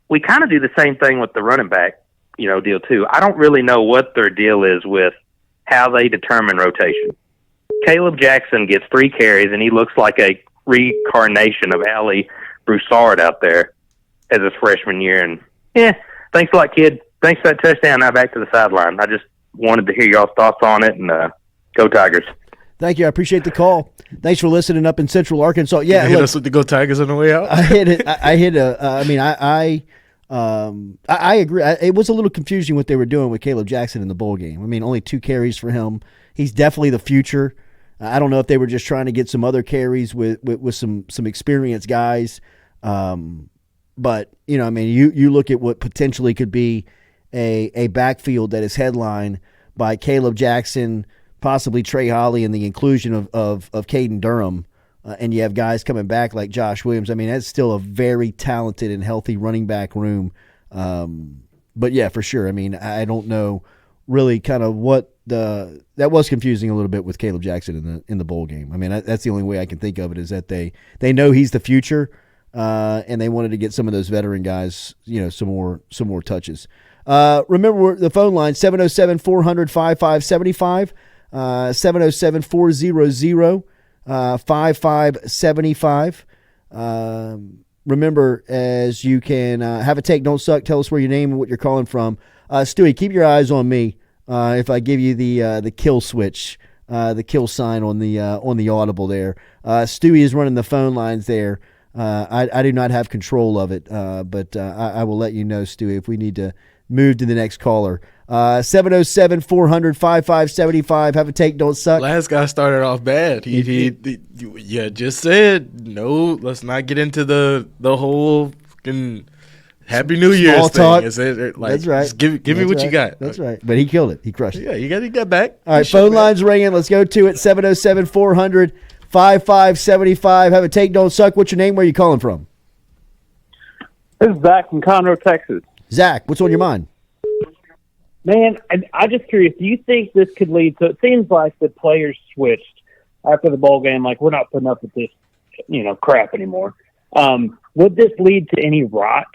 We kind of do the same thing with the running back, deal too. I don't really know what their deal is with how they determine rotation. Caleb Jackson gets 3 carries, and he looks like a reincarnation of Ali Broussard out there as his freshman year. And, thanks a lot, kid. Thanks for that touchdown. Now back to the sideline. I just wanted to hear y'all's thoughts on it, and go Tigers. Thank you. I appreciate the call. Thanks for listening up in Central Arkansas. Yeah, hit us with the Go Tigers on the way out. I agree. It was a little confusing what they were doing with Caleb Jackson in the bowl game. Only 2 carries for him. He's definitely the future. I don't know if they were just trying to get some other carries with some experienced guys. But, you look at what potentially could be a backfield that is headlined by Caleb Jackson, possibly Trey Holly, and the inclusion of Caden Durham. And you have guys coming back like Josh Williams. That's still a very talented and healthy running back room. But, yeah, for sure. I don't know really kind of what that was confusing a little bit with Caleb Jackson in the bowl game. That's the only way I can think of it, is that they know he's the future. And they wanted to get some of those veteran guys, some more touches. Remember the phone line, 707-400-5575, 707-400-5575. Remember, as you can have a take, don't suck. Tell us where your name and what you're calling from. Stewie, keep your eyes on me if I give you the kill switch, the kill sign on the audible there. Stewie is running the phone lines there. I do not have control of it, but I will let you know, Stewie, if we need to move to the next caller. 707-400-5575. Have a take, don't suck. Last guy started off bad. He just said, no, let's not get into the whole fucking Happy New Year's thing. That's right. Just give me what you got. That's right. But he killed it. He crushed it. Yeah, he got back. All right, phone lines ringing. Let's go to it. 707-400-5575. Have a take, don't suck. What's your name? Where are you calling from? This is Zach from Conroe, Texas. Zach, what's on your mind? Man, I'm just curious. Do you think this could lead to? It seems like the players switched after the bowl game. Like, we're not putting up with this, crap anymore. Would this lead to any rot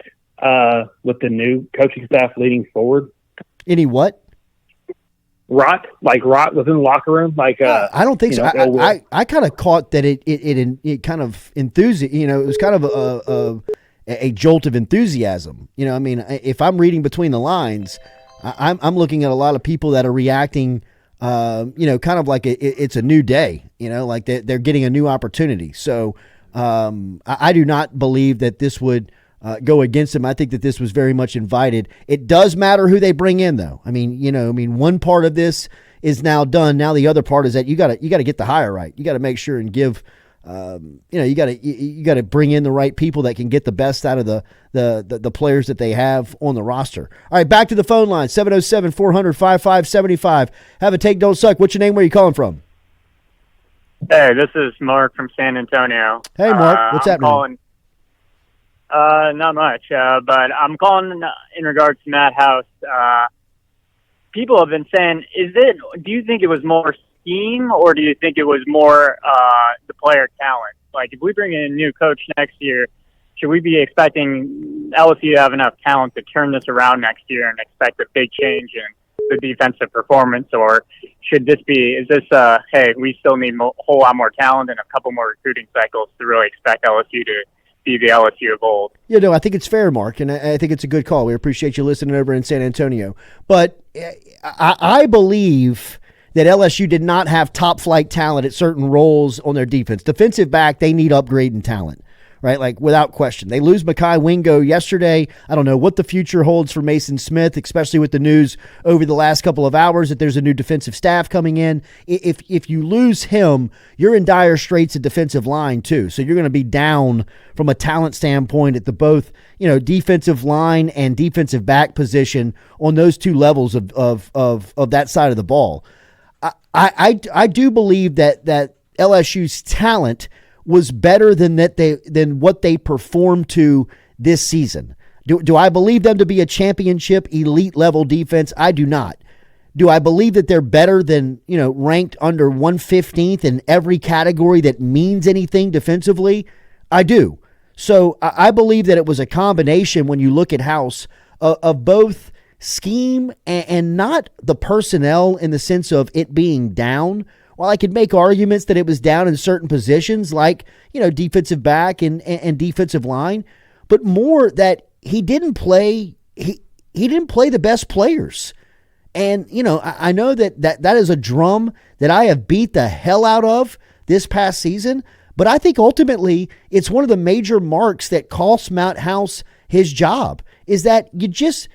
with the new coaching staff leading forward? Any what? Rot, like rot within the locker room. Like, I don't think so. I kind of caught that it kind of enthusiasm. It was kind of a jolt of enthusiasm. If I'm reading between the lines, I'm looking at a lot of people that are reacting, kind of like it's a new day, like they're getting a new opportunity. So I do not believe that this would go against them. I think that this was very much invited. It does matter who they bring in, though. One part of this is now done. Now the other part is that you got to get the hire right. You got to make sure and give. You got to bring in the right people that can get the best out of the players that they have on the roster. All right, back to the phone line, 707-400-5575. Have a take, don't suck. What's your name? Where are you calling from? Hey, this is Mark from San Antonio. Hey, Mark. What's happening? Not much, but I'm calling in regards to Matt House. People have been saying, do you think it was more scheme, or do you think it was more the player talent? Like, if we bring in a new coach next year, should we be expecting LSU to have enough talent to turn this around next year and expect a big change in the defensive performance? Or is this hey, we still need a whole lot more talent and a couple more recruiting cycles to really expect LSU to be the LSU of old? I think it's fair, Mark, and I think it's a good call. We appreciate you listening over in San Antonio. But I believe that LSU did not have top-flight talent at certain roles on their defense. Defensive back, they need upgrading talent, right? Like, without question. They lose Mekhi Wingo yesterday. I don't know what the future holds for Mason Smith, especially with the news over the last couple of hours that there's a new defensive staff coming in. If you lose him, you're in dire straits at defensive line, too. So you're going to be down from a talent standpoint at the both, defensive line and defensive back position on those two levels of that side of the ball. I do believe that LSU's talent was better than what they performed to this season. Do I believe them to be a championship elite level defense? I do not. Do I believe that they're better than, ranked under 115th in every category that means anything defensively? I do. So I believe that it was a combination, when you look at House, of both scheme and not the personnel in the sense of it being down. While I could make arguments that it was down in certain positions like, defensive back and defensive line, but more that he didn't play the best players. And, I know that is a drum that I have beat the hell out of this past season, but I think ultimately it's one of the major marks that cost Matt House his job, is that you just,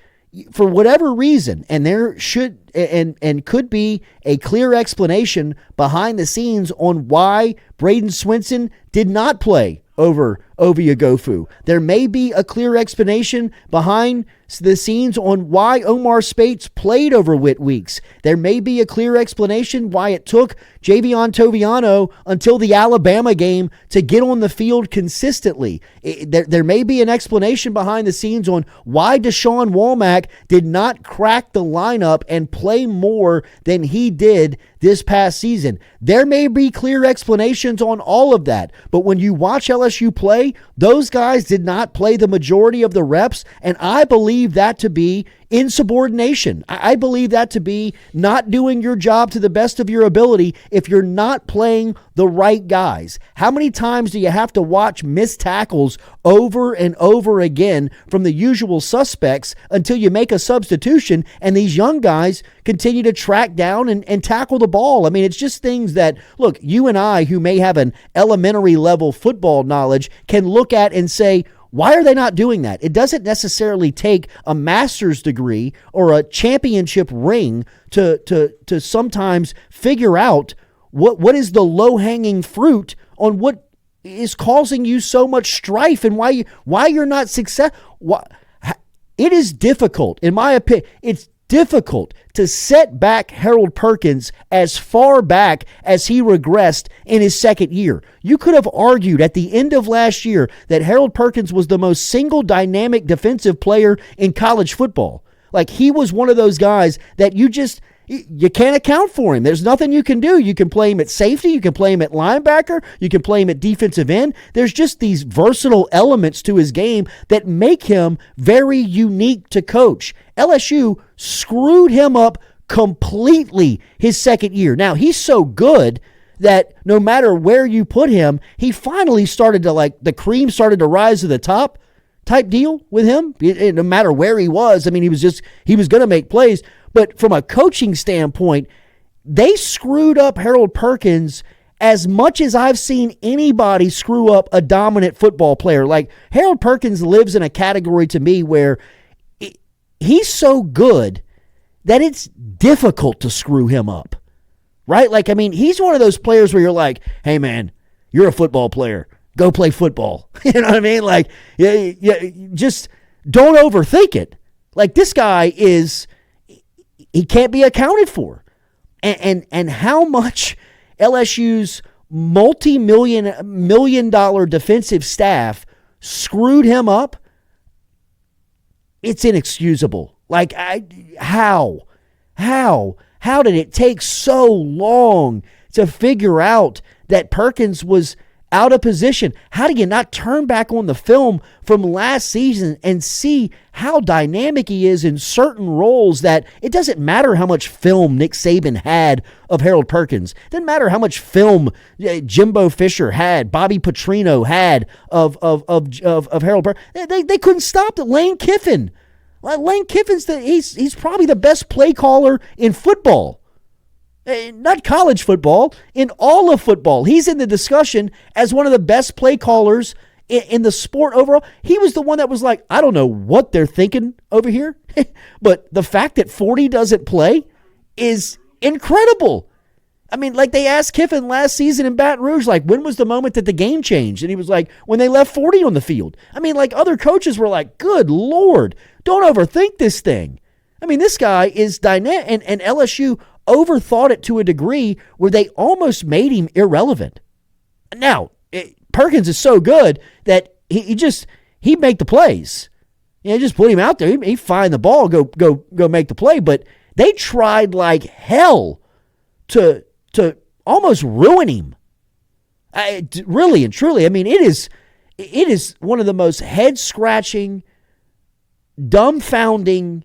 for whatever reason, and there should and could be a clear explanation behind the scenes on why Braden Swinson did not play over Ovie Oghoufo. There may be a clear explanation behind the scenes on why Omar Spates played over Whit Weeks. There may be a clear explanation why it took Javion Toviano until the Alabama game to get on the field consistently. There may be an explanation behind the scenes on why Deshaun Womack did not crack the lineup and play more than he did this past season. There may be clear explanations on all of that, but when you watch LSU play, those guys did not play the majority of the reps, and I believe that to be insubordination. I believe that to be not doing your job to the best of your ability if you're not playing the right guys. How many times do you have to watch missed tackles over and over again from the usual suspects until you make a substitution and these young guys continue to track down and tackle the ball? I mean, it's just things that, look, you and I, who may have an elementary level football knowledge, can look at and say, why are they not doing that? It doesn't necessarily take a master's degree or a championship ring to sometimes figure out what is the low-hanging fruit on what is causing you so much strife and why you're not successful. It is difficult, in my opinion. It's difficult to set back Harold Perkins as far back as he regressed in his second year. You could have argued at the end of last year that Harold Perkins was the most single dynamic defensive player in college football. Like, he was one of those guys that you can't account for him. There's nothing you can do. You can play him at safety. You can play him at linebacker. You can play him at defensive end. There's just these versatile elements to his game that make him very unique to coach. LSU screwed him up completely his second year. Now, he's so good that no matter where you put him, he finally started to, the cream started to rise to the top type deal with him. No matter where he was, I mean, he was going to make plays. But from a coaching standpoint, they screwed up Harold Perkins as much as I've seen anybody screw up a dominant football player. Like, Harold Perkins lives in a category to me where he's so good that it's difficult to screw him up, right? Like, I mean, he's one of those players where you're like, hey, man, you're a football player. Go play football. You know what I mean? Like, just don't overthink it. Like, this guy he can't be accounted for. And how much LSU's multi-million dollar defensive staff screwed him up, it's inexcusable. Like, how did it take so long to figure out that Perkins was out of position? How do you not turn back on the film from last season and see how dynamic he is in certain roles, that it doesn't matter how much film Nick Saban had of Harold Perkins. It doesn't matter how much film Jimbo Fisher had, Bobby Petrino had of Harold Perkins. They couldn't stop it. Lane Kiffin. Lane Kiffin's he's probably the best play caller in football. Not college football, in all of football. He's in the discussion as one of the best play callers in the sport overall. He was the one that was like, I don't know what they're thinking over here, but the fact that 40 doesn't play is incredible. I mean, like, they asked Kiffin last season in Baton Rouge, like, when was the moment that the game changed? And he was like, when they left 40 on the field. I mean, like, other coaches were like, good Lord, don't overthink this thing. I mean, this guy is dynamic, and LSU overthought it to a degree where they almost made him irrelevant. Now, Perkins is so good that he'd make the plays. Just put him out there. He'd find the ball, go make the play. But they tried like hell to almost ruin him. Really and truly. I mean, it is one of the most head-scratching, dumbfounding,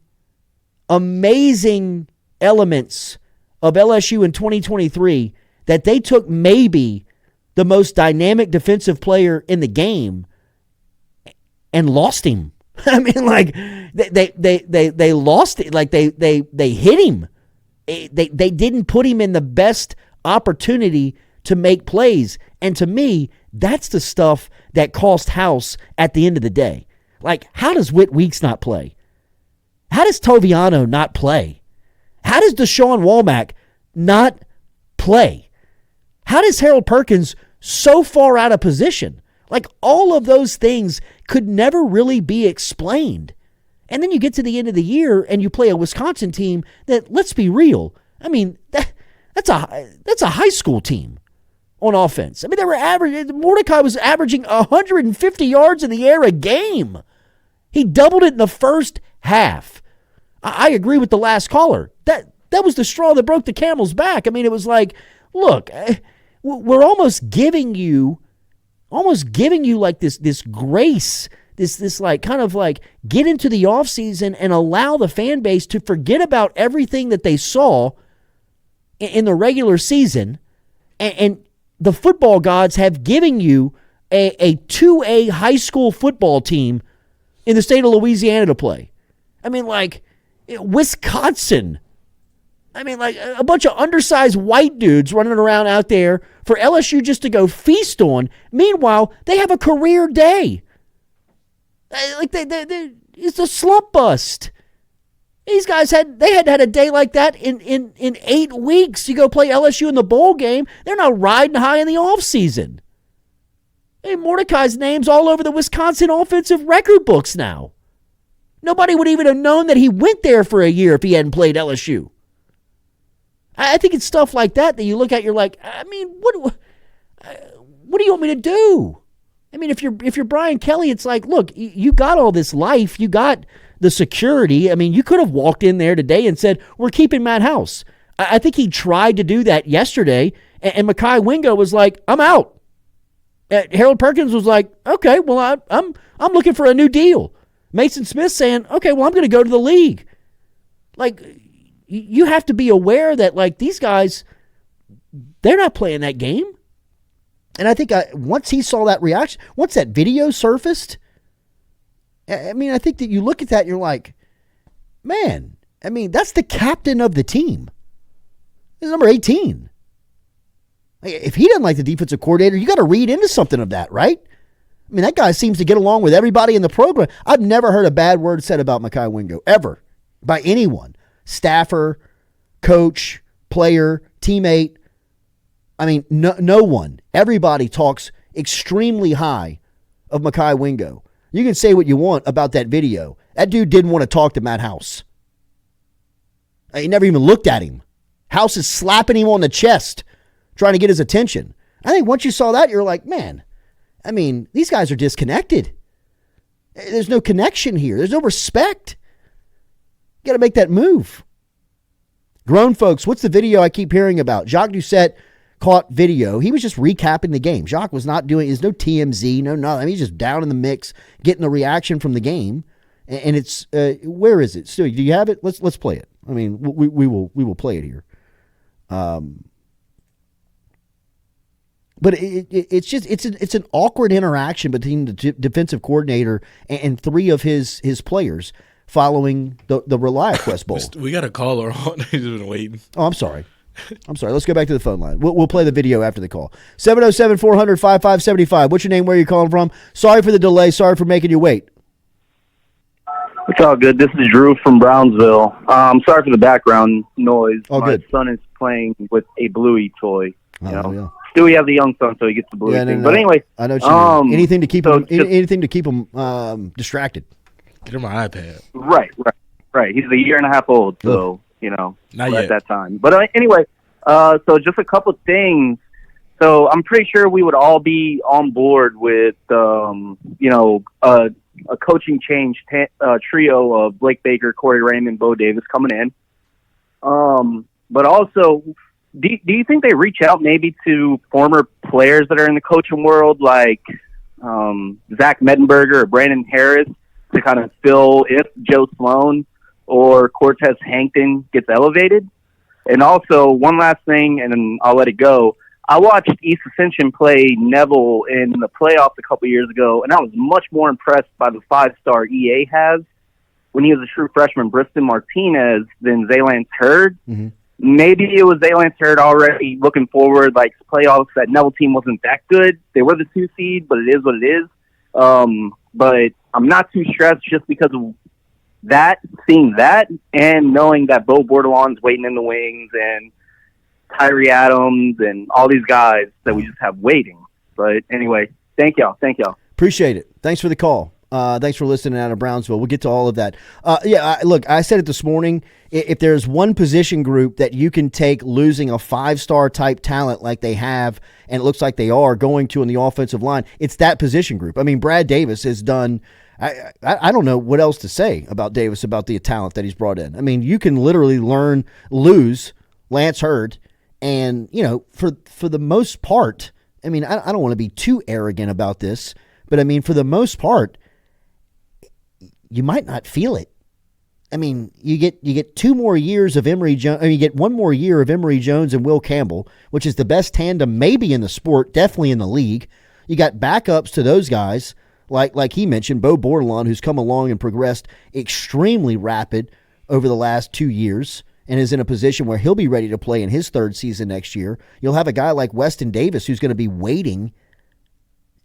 amazing elements of LSU in 2023 that they took maybe the most dynamic defensive player in the game and lost him. I mean, like, they lost it. Like, they hit him. They didn't put him in the best opportunity to make plays. And to me, that's the stuff that cost house at the end of the day. Like, how does Whit Weeks not play? How does Toviano not play? How does Deshaun Womack not play? How does Harold Perkins so far out of position? Like, all of those things could never really be explained. And then you get to the end of the year and you play a Wisconsin team that, let's be real, I mean, that's a high school team on offense. I mean, they were Mordecai was averaging 150 yards in the air a game. He doubled it in the first half. I agree with the last caller. That was the straw that broke the camel's back. I mean, it was like, look, we're almost giving you like this grace, this like kind of like get into the offseason and allow the fan base to forget about everything that they saw in the regular season. And the football gods have given you a 2A high school football team in the state of Louisiana to play. I mean, like, Wisconsin. I mean, like, a bunch of undersized white dudes running around out there for LSU just to go feast on. Meanwhile, they have a career day. Like, it's a slump bust. These guys had a day like that in 8 weeks. You go play LSU in the bowl game, they're not riding high in the offseason. Hey, Mordecai's name's all over the Wisconsin offensive record books now. Nobody would even have known that he went there for a year if he hadn't played LSU. I think it's stuff like that you look at, you're like, I mean, what do you want me to do? I mean, if you're Brian Kelly, it's like, look, you got all this life, you got the security. I mean, you could have walked in there today and said, we're keeping Matt House. I think he tried to do that yesterday, and Mekhi Wingo was like, I'm out. Harold Perkins was like, okay, well, I'm looking for a new deal. Mason Smith saying, okay, well, I'm going to go to the league. Like, you have to be aware that, like, these guys, they're not playing that game. And I think once he saw that reaction, once that video surfaced, I mean, I think that you look at that and you're like, man, I mean, that's the captain of the team. He's number 18. If he doesn't like the defensive coordinator, you got to read into something of that, right? I mean, that guy seems to get along with everybody in the program. I've never heard a bad word said about Mekhi Wingo, ever, by anyone. Staffer, coach, player, teammate. I mean, no one. Everybody talks extremely high of Mekhi Wingo. You can say what you want about that video. That dude didn't want to talk to Matt House. He never even looked at him. House is slapping him on the chest, trying to get his attention. I think once you saw that, you're like, man, I mean, these guys are disconnected. There's no connection here. There's no respect. You got to make that move. Grown folks, what's the video I keep hearing about? Jacques Doucette caught video. He was just recapping the game. Jacques was not doing, there's no TMZ, no nothing. I mean, he's just down in the mix, getting the reaction from the game. And it's, where is it? Stu, do you have it? Let's play it. I mean, we will play it here. But it's just it's an awkward interaction between the defensive coordinator and three of his players following the ReliaQuest Bowl. We got a caller on. He's been waiting. Oh, I'm sorry. Let's go back to the phone line. We'll play the video after the call. 707-400-5575. What's your name? Where are you calling from? Sorry for the delay. Sorry for making you wait. It's all good. This is Drew from Brownsville. Sorry for the background noise. All My good. son is playing with a Bluey toy. You know? Yeah. Still, we have the young son, so he gets the Bluey thing. No. But anyway, I know what you mean. Anything to keep so him distracted. Get him an iPad. Right. He's a year and a half old, so Not at yet. that time. But anyway, so just a couple things. So I'm pretty sure we would all be on board with a coaching change trio of Blake Baker, Corey Raymond, Bo Davis coming in. But also, do you think they reach out maybe to former players that are in the coaching world, like Zach Mettenberger or Brandon Harris, to kind of fill if Joe Sloan or Cortez Hankton gets elevated? And also, one last thing, and then I'll let it go. I watched East Ascension play Neville in the playoffs a couple years ago, and I was much more impressed by the 5-star EA has when he was a true freshman, Briston Martinez, than Zaylance Hurd. Mm-hmm. Maybe it was Zaylance Hurd already looking forward, like playoffs. That Neville team wasn't that good. They were the 2 seed, but it is what it is. But I'm not too stressed just because of that, seeing that, and knowing that Bo Bordelon's waiting in the wings, and Tyree Adams, and all these guys that we just have waiting. But anyway, thank y'all. Appreciate it. Thanks for the call. Thanks for listening out of Brownsville. We'll get to all of that. Look, I said it this morning. If there's one position group that you can take losing a 5-star type talent like they have, and it looks like they are going to in the offensive line, it's that position group. I mean, Brad Davis has done – I don't know what else to say about Davis, about the talent that he's brought in. I mean, you can literally lose Lance Hurd, and, for the most part, I mean, I don't want to be too arrogant about this, but I mean, for the most part, you might not feel it. I mean, you get 2 more years of Emory Jones. I mean, you get 1 more year of Emory Jones and Will Campbell, which is the best tandem maybe in the sport, definitely in the league. You got backups to those guys, like he mentioned, Bo Bordelon, who's come along and progressed extremely rapid over the last 2 years and is in a position where he'll be ready to play in his 3rd season next year. You'll have a guy like Weston Davis who's going to be waiting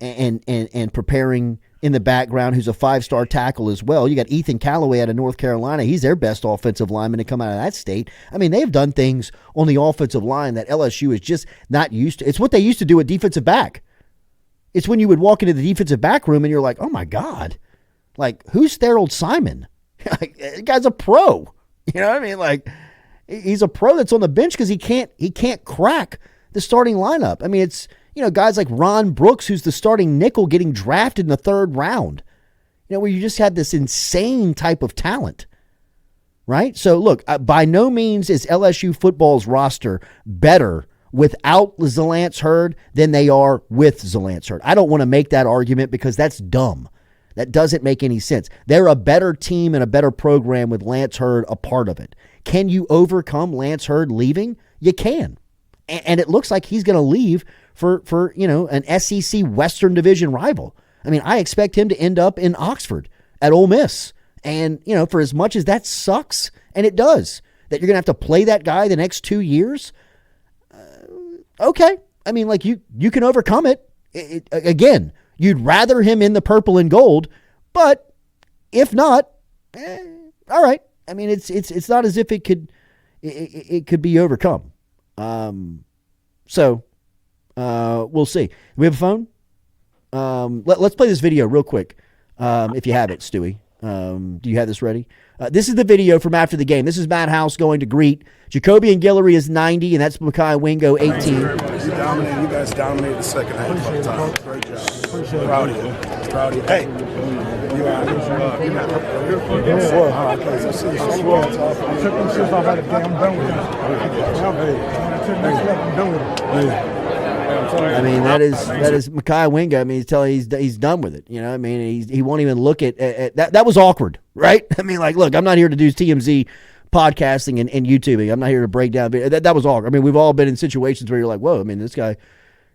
and preparing in the background, who's a 5-star tackle as well. You got Ethan Callaway out of North Carolina. He's their best offensive lineman to come out of that state. I mean, they've done things on the offensive line that LSU is just not used to. It's what they used to do at defensive back. It's when you would walk into the defensive back room and you're like, oh my God, like, who's Therold Simon? The guy's a pro. You know what I mean? Like, he's a pro that's on the bench because he can't crack the starting lineup. I mean, it's, guys like Ron Brooks, who's the starting nickel, getting drafted in the 3rd round. Where you just had this insane type of talent, right? So look, by no means is LSU football's roster better without Zalance Hurd than they are with Zalance Hurd. I don't want to make that argument because that's dumb. That doesn't make any sense. They're a better team and a better program with Lance Hurd a part of it. Can you overcome Lance Hurd leaving? You can. And it looks like he's going to leave for an SEC Western Division rival. I mean, I expect him to end up in Oxford at Ole Miss. And, for as much as that sucks, and it does, that you're going to have to play that guy the next 2 years, okay. I mean, like, you can overcome it. Again, you'd rather him in the purple and gold, but if not, all right. I mean, it's not as if it could be overcome. So we'll see. We have a phone? Let's play this video real quick. If you have it, Stewie. Do you have this ready? This is the video from after the game. This is Matt House going to greet Jacoby and Guillory is 90, and that's Makai Wingo 18. You guys dominated the second half of the time. Great job. Proud of you. Proud of you. Hey. You are. I mean, that is Makai Wingo. I mean, he's done with it. I mean, he won't even look at that. That was awkward, right? I mean, like, look, I'm not here to do TMZ podcasting and YouTubing. I'm not here to break down. That was awkward. I mean, we've all been in situations where you're like, whoa. I mean, this guy.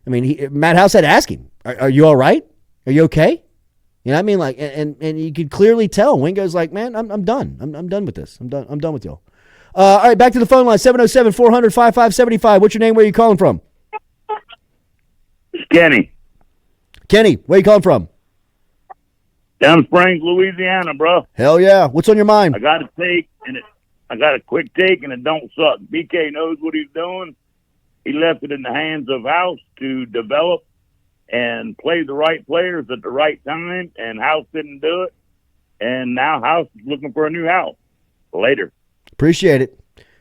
I mean, Matt House had to ask him, "Are you all right? Are you okay?" You know what I mean? Like, and you could clearly tell Wingo's like, "Man, I'm done. I'm done with this. I'm done with y'all." All right, back to the phone line, 707-400-5575. What's your name? Where are you calling from? It's Kenny. Kenny, where you calling from? Down Springs, Louisiana, bro. Hell yeah. What's on your mind? I got a quick take, and it don't suck. BK knows what he's doing. He left it in the hands of House to develop and play the right players at the right time, and House didn't do it. And now House is looking for a new house. Later. Appreciate it.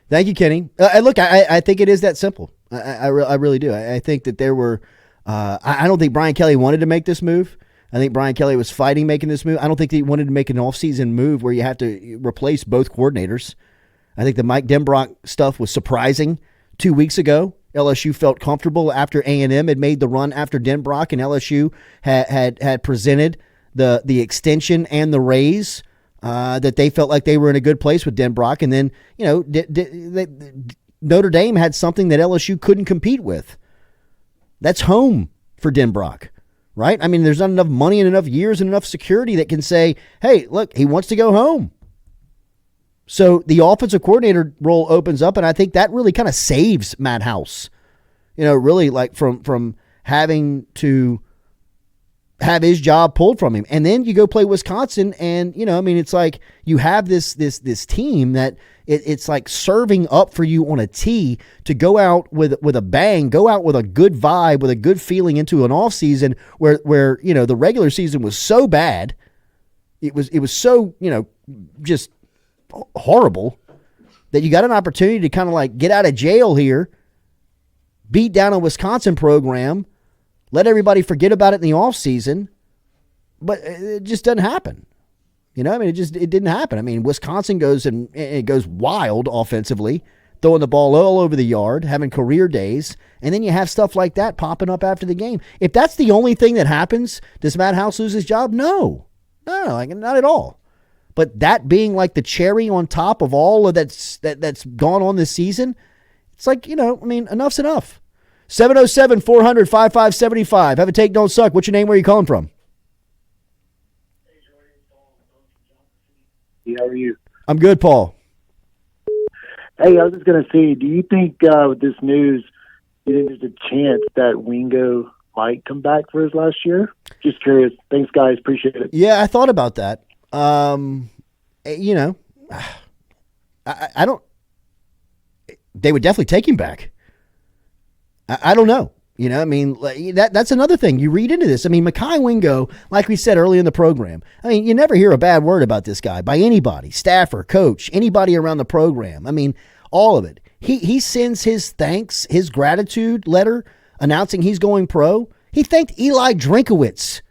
Thank you, Kenny. Look, I think it is that simple. I really do. I think that there were I don't think Brian Kelly wanted to make this move. I think Brian Kelly was fighting making this move. I don't think he wanted to make an offseason move where you have to replace both coordinators. I think the Mike Denbrock stuff was surprising 2 weeks ago. LSU felt comfortable after A&M had made the run after Denbrock, and LSU had presented the extension and the raise that they felt like they were in a good place with Denbrock. And then, Notre Dame had something that LSU couldn't compete with. That's home for Denbrock, right? I mean, there's not enough money and enough years and enough security that can say, hey, look, he wants to go home. So the offensive coordinator role opens up, and I think that really kind of saves Matt House, really like from having to have his job pulled from him. And then you go play Wisconsin, and, it's like you have this team that it's like serving up for you on a tee to go out with a bang, go out with a good vibe, with a good feeling into an off season where the regular season was so bad. It was so, just horrible that you got an opportunity to kind of like get out of jail here, beat down a Wisconsin program, let everybody forget about it in the offseason, but it just doesn't happen. It didn't happen. I mean, Wisconsin goes wild offensively, throwing the ball all over the yard, having career days, and then you have stuff like that popping up after the game. If that's the only thing that happens, does Matt House lose his job? No, like not at all. But that being like the cherry on top of all of that's gone on this season, it's like, enough's enough. 707-400-5575. Have a take, don't suck. What's your name? Where are you calling from? How are you? I'm good, Paul. Hey, I was just going to say, do you think with this news, you think there's a chance that Wingo might come back for his last year? Just curious. Thanks, guys. Appreciate it. Yeah, I thought about that. I don't. They would definitely take him back. I don't know. You know, I mean, that's another thing you read into this. I mean, Mekhi Wingo, like we said earlier in the program, I mean, you never hear a bad word about this guy by anybody, staffer, coach, anybody around the program. I mean, all of it. He sends his thanks, his gratitude letter announcing he's going pro. He thanked Eli Drinkowitz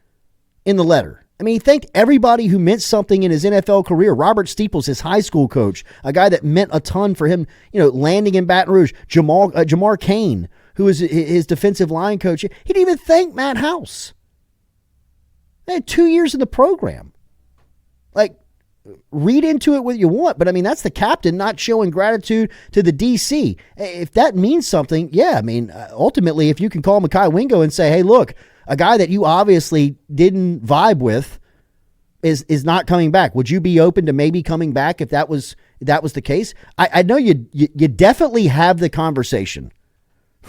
in the letter. I mean, he thanked everybody who meant something in his NFL career. Robert Steeples, his high school coach, a guy that meant a ton for him, you know, landing in Baton Rouge. Jamar Cain, who is his defensive line coach. He didn't even thank Matt House. They had 2 years in the program. Like, read into it what you want, but I mean, that's the captain not showing gratitude to the DC. If that means something, yeah, I mean, ultimately, if you can call Mekhi Wingo and say, hey, look, a guy that you obviously didn't vibe with is not coming back. Would you be open to maybe coming back if that was the case? I know you definitely have the conversation,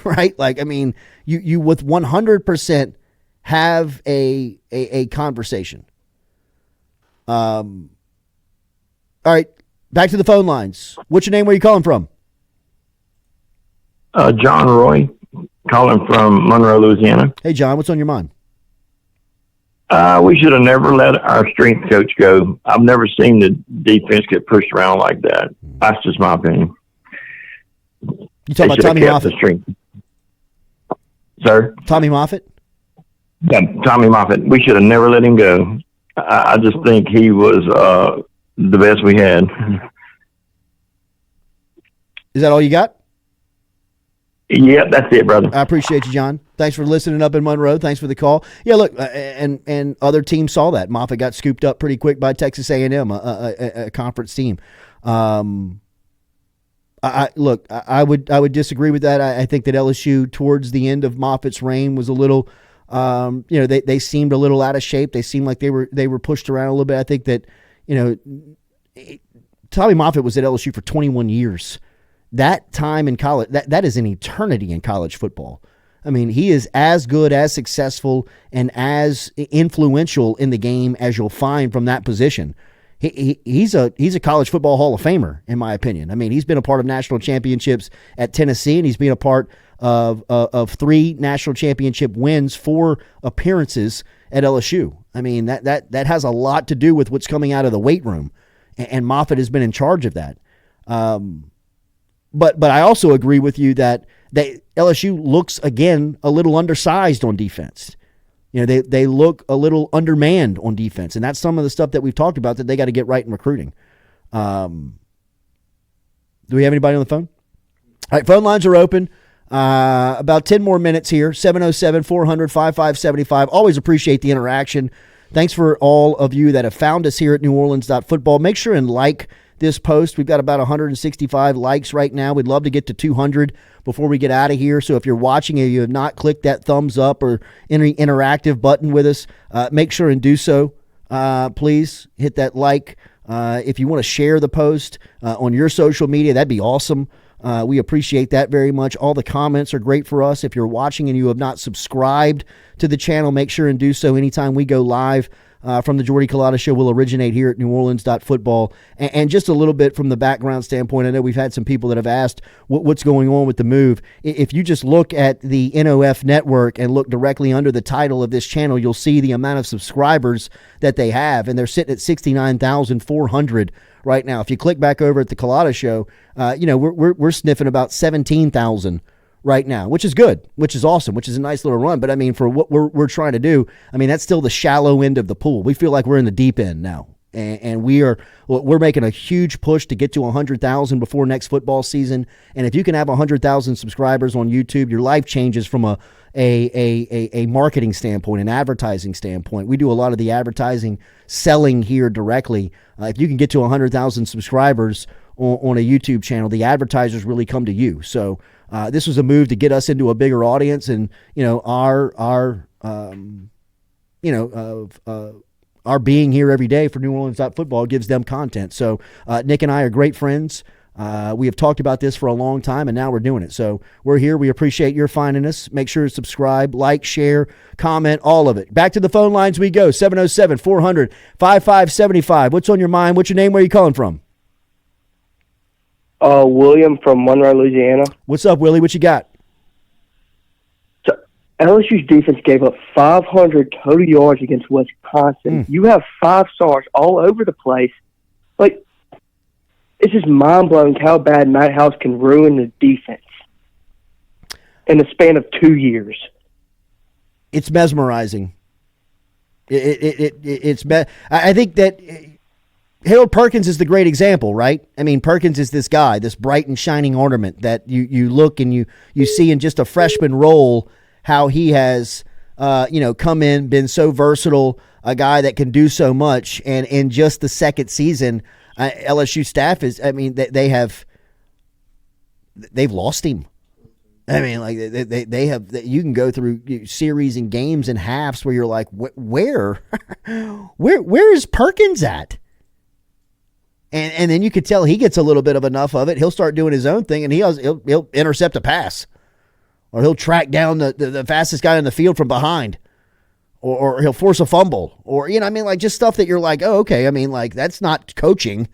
right? Like, I mean, you with 100% have a conversation. All right, back to the phone lines. What's your name? Where are you calling from? John Roy, calling from Monroe, Louisiana. Hey, John, what's on your mind? We should have never let our strength coach go. I've never seen the defense get pushed around like that. That's just my opinion. You talking about Tommy Moffitt? Sir? Tommy Moffitt? Yeah, Tommy Moffitt. We should have never let him go. I just think he was the best we had. Is that all you got? Yeah, that's it, brother. I appreciate you, John. Thanks for listening up in Monroe. Thanks for the call. Yeah, look, and other teams saw that. Moffitt got scooped up pretty quick by Texas A&M, a conference team. I would disagree with that. I think that LSU towards the end of Moffitt's reign was a little, they seemed a little out of shape. They seemed like they were pushed around a little bit. I think that, Tommy Moffitt was at LSU for 21 years. That time in college, that is an eternity in college football. I mean, he is as good, as successful, and as influential in the game as you'll find from that position. He's a college football Hall of Famer, in my opinion. I mean, he's been a part of national championships at Tennessee, and he's been a part of 3 national championship wins, 4 appearances at LSU. I mean, that has a lot to do with what's coming out of the weight room, and Moffitt has been in charge of that. But I also agree with you that LSU looks, again, a little undersized on defense. They look a little undermanned on defense, and that's some of the stuff that we've talked about that they got to get right in recruiting. Do we have anybody on the phone? All right, phone lines are open. About 10 more minutes here, 707-400-5575. Always appreciate the interaction. Thanks for all of you that have found us here at NewOrleans.football. Make sure and like this post. We've got about 165 likes right now. We'd love to get to 200 before we get out of here. So if you're watching and you have not clicked that thumbs up or any interactive button with us, make sure and do so. Please hit that like. If you want to share the post on your social media, that'd be awesome. We appreciate that very much. All the comments are great for us. If you're watching and you have not subscribed to the channel, make sure and do so. Anytime we go live from the Jordy Culotta Show will originate here at NewOrleans.football. And just a little bit from the background standpoint, I know we've had some people that have asked what's going on with the move. If you just look at the NOF network and look directly under the title of this channel, you'll see the amount of subscribers that they have, and they're sitting at 69,400 right now. If you click back over at the Culotta Show, we're sniffing about 17,000 right now, which is good, which is awesome, which is a nice little run. But I mean, for what we're trying to do, I mean, that's still the shallow end of the pool. We feel like we're in the deep end now, and we're making a huge push to get to 100,000 before next football season. And if you can have 100,000 subscribers on YouTube, your life changes from a marketing standpoint, an advertising standpoint. We do a lot of the advertising selling here directly. If you can get to 100,000 subscribers on a YouTube channel, the advertisers really come to you. So this was a move to get us into a bigger audience, and our being here every day for NewOrleans.football gives them content. So Nick and I are great friends. We have talked about this for a long time, and now we're doing it. So we're here. We appreciate your finding us. Make sure to subscribe, like, share, comment, all of it. Back to the phone lines we go. 707-400-5575. What's on your mind? What's your name? Where are you calling from? William from Monroe, Louisiana. What's up, Willie? What you got? LSU's defense gave up 500 total yards against Wisconsin. You have 5 stars all over the place. Like, it's just mind-blowing how bad Matt House can ruin the defense in the span of 2 years. It's mesmerizing. I think that Harold Perkins is the great example, right? I mean, Perkins is this guy, this bright and shining ornament that you look and you see in just a freshman role how he has, come in, been so versatile, a guy that can do so much. And in just the second season, LSU staff they've lost him. I mean, like they have. You can go through series and games and halves where you're like, where is Perkins at? And then you could tell he gets a little bit of enough of it. He'll start doing his own thing, and he'll intercept a pass, or he'll track down the fastest guy in the field from behind, or he'll force a fumble, or just stuff that you're like, oh, okay. I mean, like that's not coaching.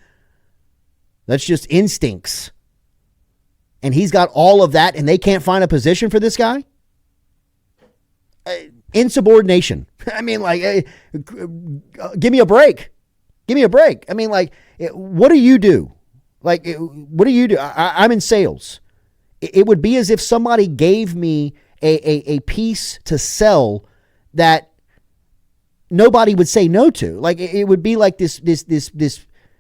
That's just instincts. And he's got all of that, and they can't find a position for this guy? Insubordination. I mean, like, give me a break. Give me a break. I mean, like, what do you do? Like, what do you do? I'm in sales. It would be as if somebody gave me a piece to sell that nobody would say no to. Like, it would be like this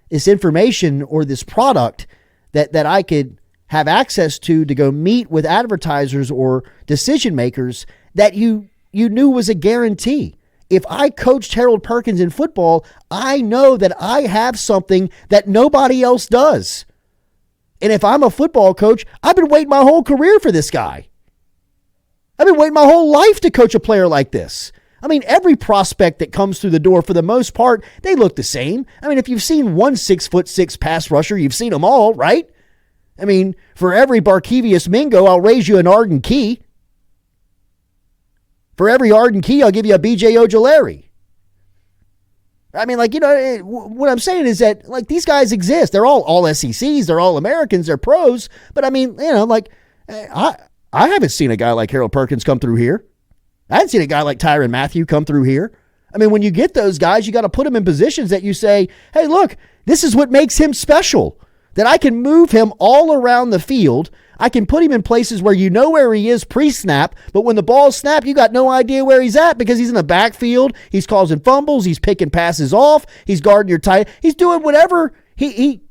information or this product that I could have access to go meet with advertisers or decision makers that you knew was a guarantee. If I coached Harold Perkins in football, I know that I have something that nobody else does. And if I'm a football coach, I've been waiting my whole career for this guy. I've been waiting my whole life to coach a player like this. I mean, every prospect that comes through the door, for the most part, they look the same. I mean, if you've seen one 6'6" pass rusher, you've seen them all, right? I mean, for every Barkevius Mingo, I'll raise you an Arden Key. For every Arden Key, I'll give you a BJ Ojolari. I mean, like, what I'm saying is that, like, these guys exist. They're all SECs. They're all Americans. They're pros. But, I mean, like, I haven't seen a guy like Harold Perkins come through here. I haven't seen a guy like Tyrann Mathieu come through here. I mean, when you get those guys, you got to put them in positions that you say, hey, look, this is what makes him special. That I can move him all around the field. I can put him in places where you know where he is pre-snap, but when the ball's snapped, you got no idea where he's at because he's in the backfield. He's causing fumbles. He's picking passes off. He's guarding your tight. He's doing whatever he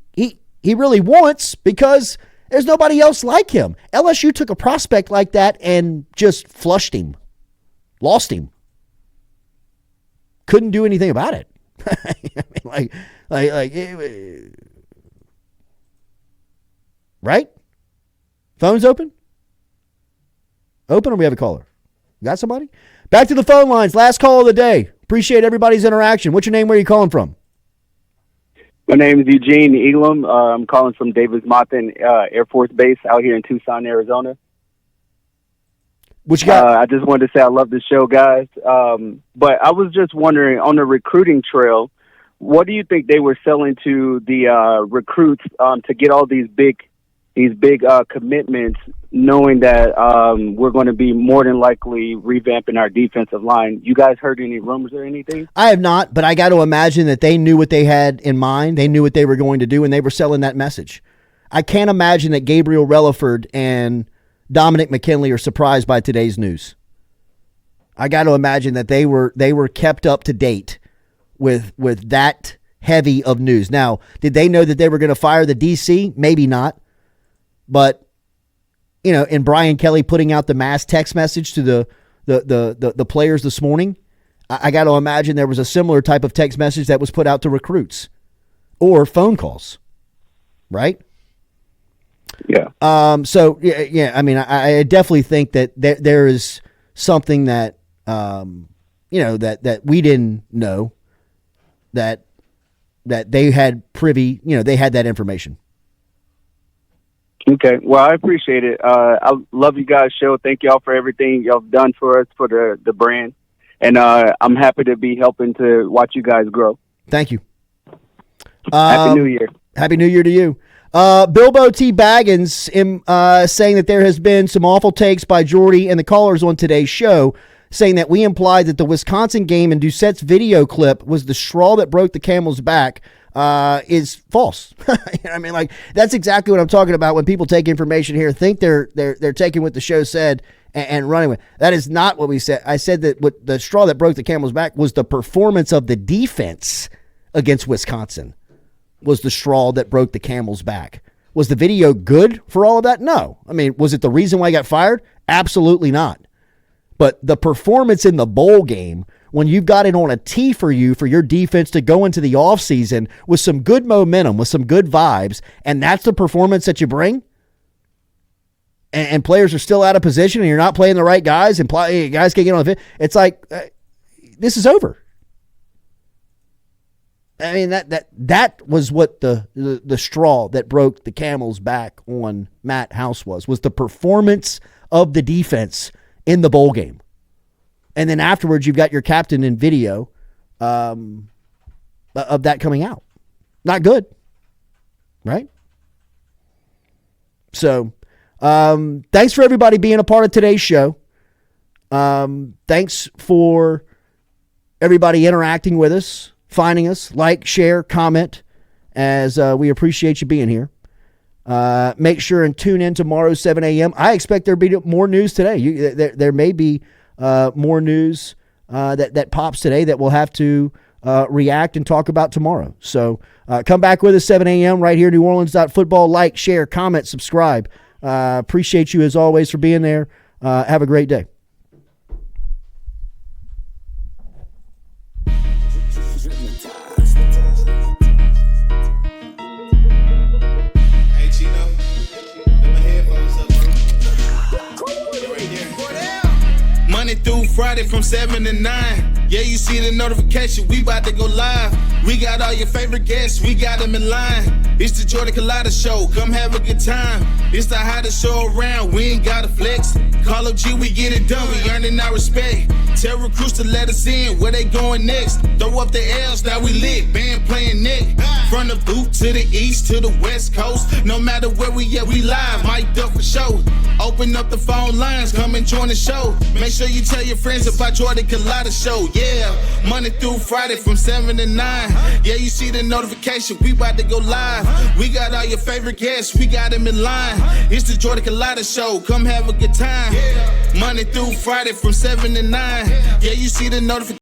really wants because there's nobody else like him. LSU took a prospect like that and just flushed him, lost him. Couldn't do anything about it. I mean, right? Phones open? Open, or we have a caller? Got somebody? Back to the phone lines. Last call of the day. Appreciate everybody's interaction. What's your name? Where are you calling from? My name is Eugene Elam. I'm calling from Davis-Monthan Air Force Base out here in Tucson, Arizona. What you got? I just wanted to say I love the show, guys. But I was just wondering, on the recruiting trail, what do you think they were selling to the recruits to get all these big commitments, knowing that we're going to be more than likely revamping our defensive line? You guys heard any rumors or anything? I have not, but I got to imagine that they knew what they had in mind. They knew what they were going to do, and they were selling that message. I can't imagine that Gabriel Relaford and Dominic McKinley are surprised by today's news. I got to imagine that they were kept up to date with that heavy of news. Now, did they know that they were going to fire the DC? Maybe not. But, in Brian Kelly putting out the mass text message to the players this morning, I got to imagine there was a similar type of text message that was put out to recruits or phone calls, right? Yeah. So, yeah. I mean, I definitely think that there is something that, that we didn't know that they had privy, they had that information. Okay. Well, I appreciate it. I love you guys' show. Thank y'all for everything y'all have done for us, for the brand. And I'm happy to be helping to watch you guys grow. Thank you. Happy New Year. Happy New Year to you. Bilbo T. Baggins saying that there has been some awful takes by Jordy and the callers on today's show, saying that we implied that the Wisconsin game and Doucette's video clip was the straw that broke the camel's back is false. I mean, like, that's exactly what I'm talking about when people take information here, think they're taking what the show said and running with. That is not what we said. I said that what the straw that broke the camel's back was the performance of the defense against Wisconsin was the straw that broke the camel's back. Was the video good for all of that? No. I mean, was it the reason why he got fired? Absolutely not. But the performance in the bowl game, when you've got it on a tee for your defense to go into the offseason with some good momentum, with some good vibes, and that's the performance that you bring, and players are still out of position and you're not playing the right guys and guys can't get on the field, it's like, this is over. I mean, that was what the straw that broke the camel's back on Matt House was the performance of the defense in the bowl game. And then afterwards, you've got your captain in video of that coming out. Not good, right? So, thanks for everybody being a part of today's show. Thanks for everybody interacting with us, finding us, like, share, comment, as we appreciate you being here. Make sure and tune in tomorrow, 7 a.m. I expect there'll be more news today. There may be more news that pops today that we'll have to react and talk about tomorrow. So come back with us, 7 a.m. right here, NewOrleans.football. Like, share, comment, subscribe. Appreciate you as always for being there. Have a great day. Monday through Friday from 7 to 9. Yeah, you see the notification, we about to go live. We got all your favorite guests, we got them in line. It's the Jordy Culotta Show, come have a good time. It's the hottest show around, we ain't gotta flex. Call up G, we get it done, we earning our respect. Tell recruits to let us in, where they going next. Throw up the L's, now we lit, band playing neck. From the boot to the east to the west coast. No matter where we at, we live, mic'd up for show. Open up the phone lines, come and join the show. Make sure you tell your friends about Jordy Culotta Show. Yeah, Monday through Friday from 7 to 9. Yeah, you see the notification, we about to go live. We got all your favorite guests, we got them in line. It's the Jordy Culotta Show, come have a good time. Monday through Friday from 7 to 9. Yeah, you see the notification.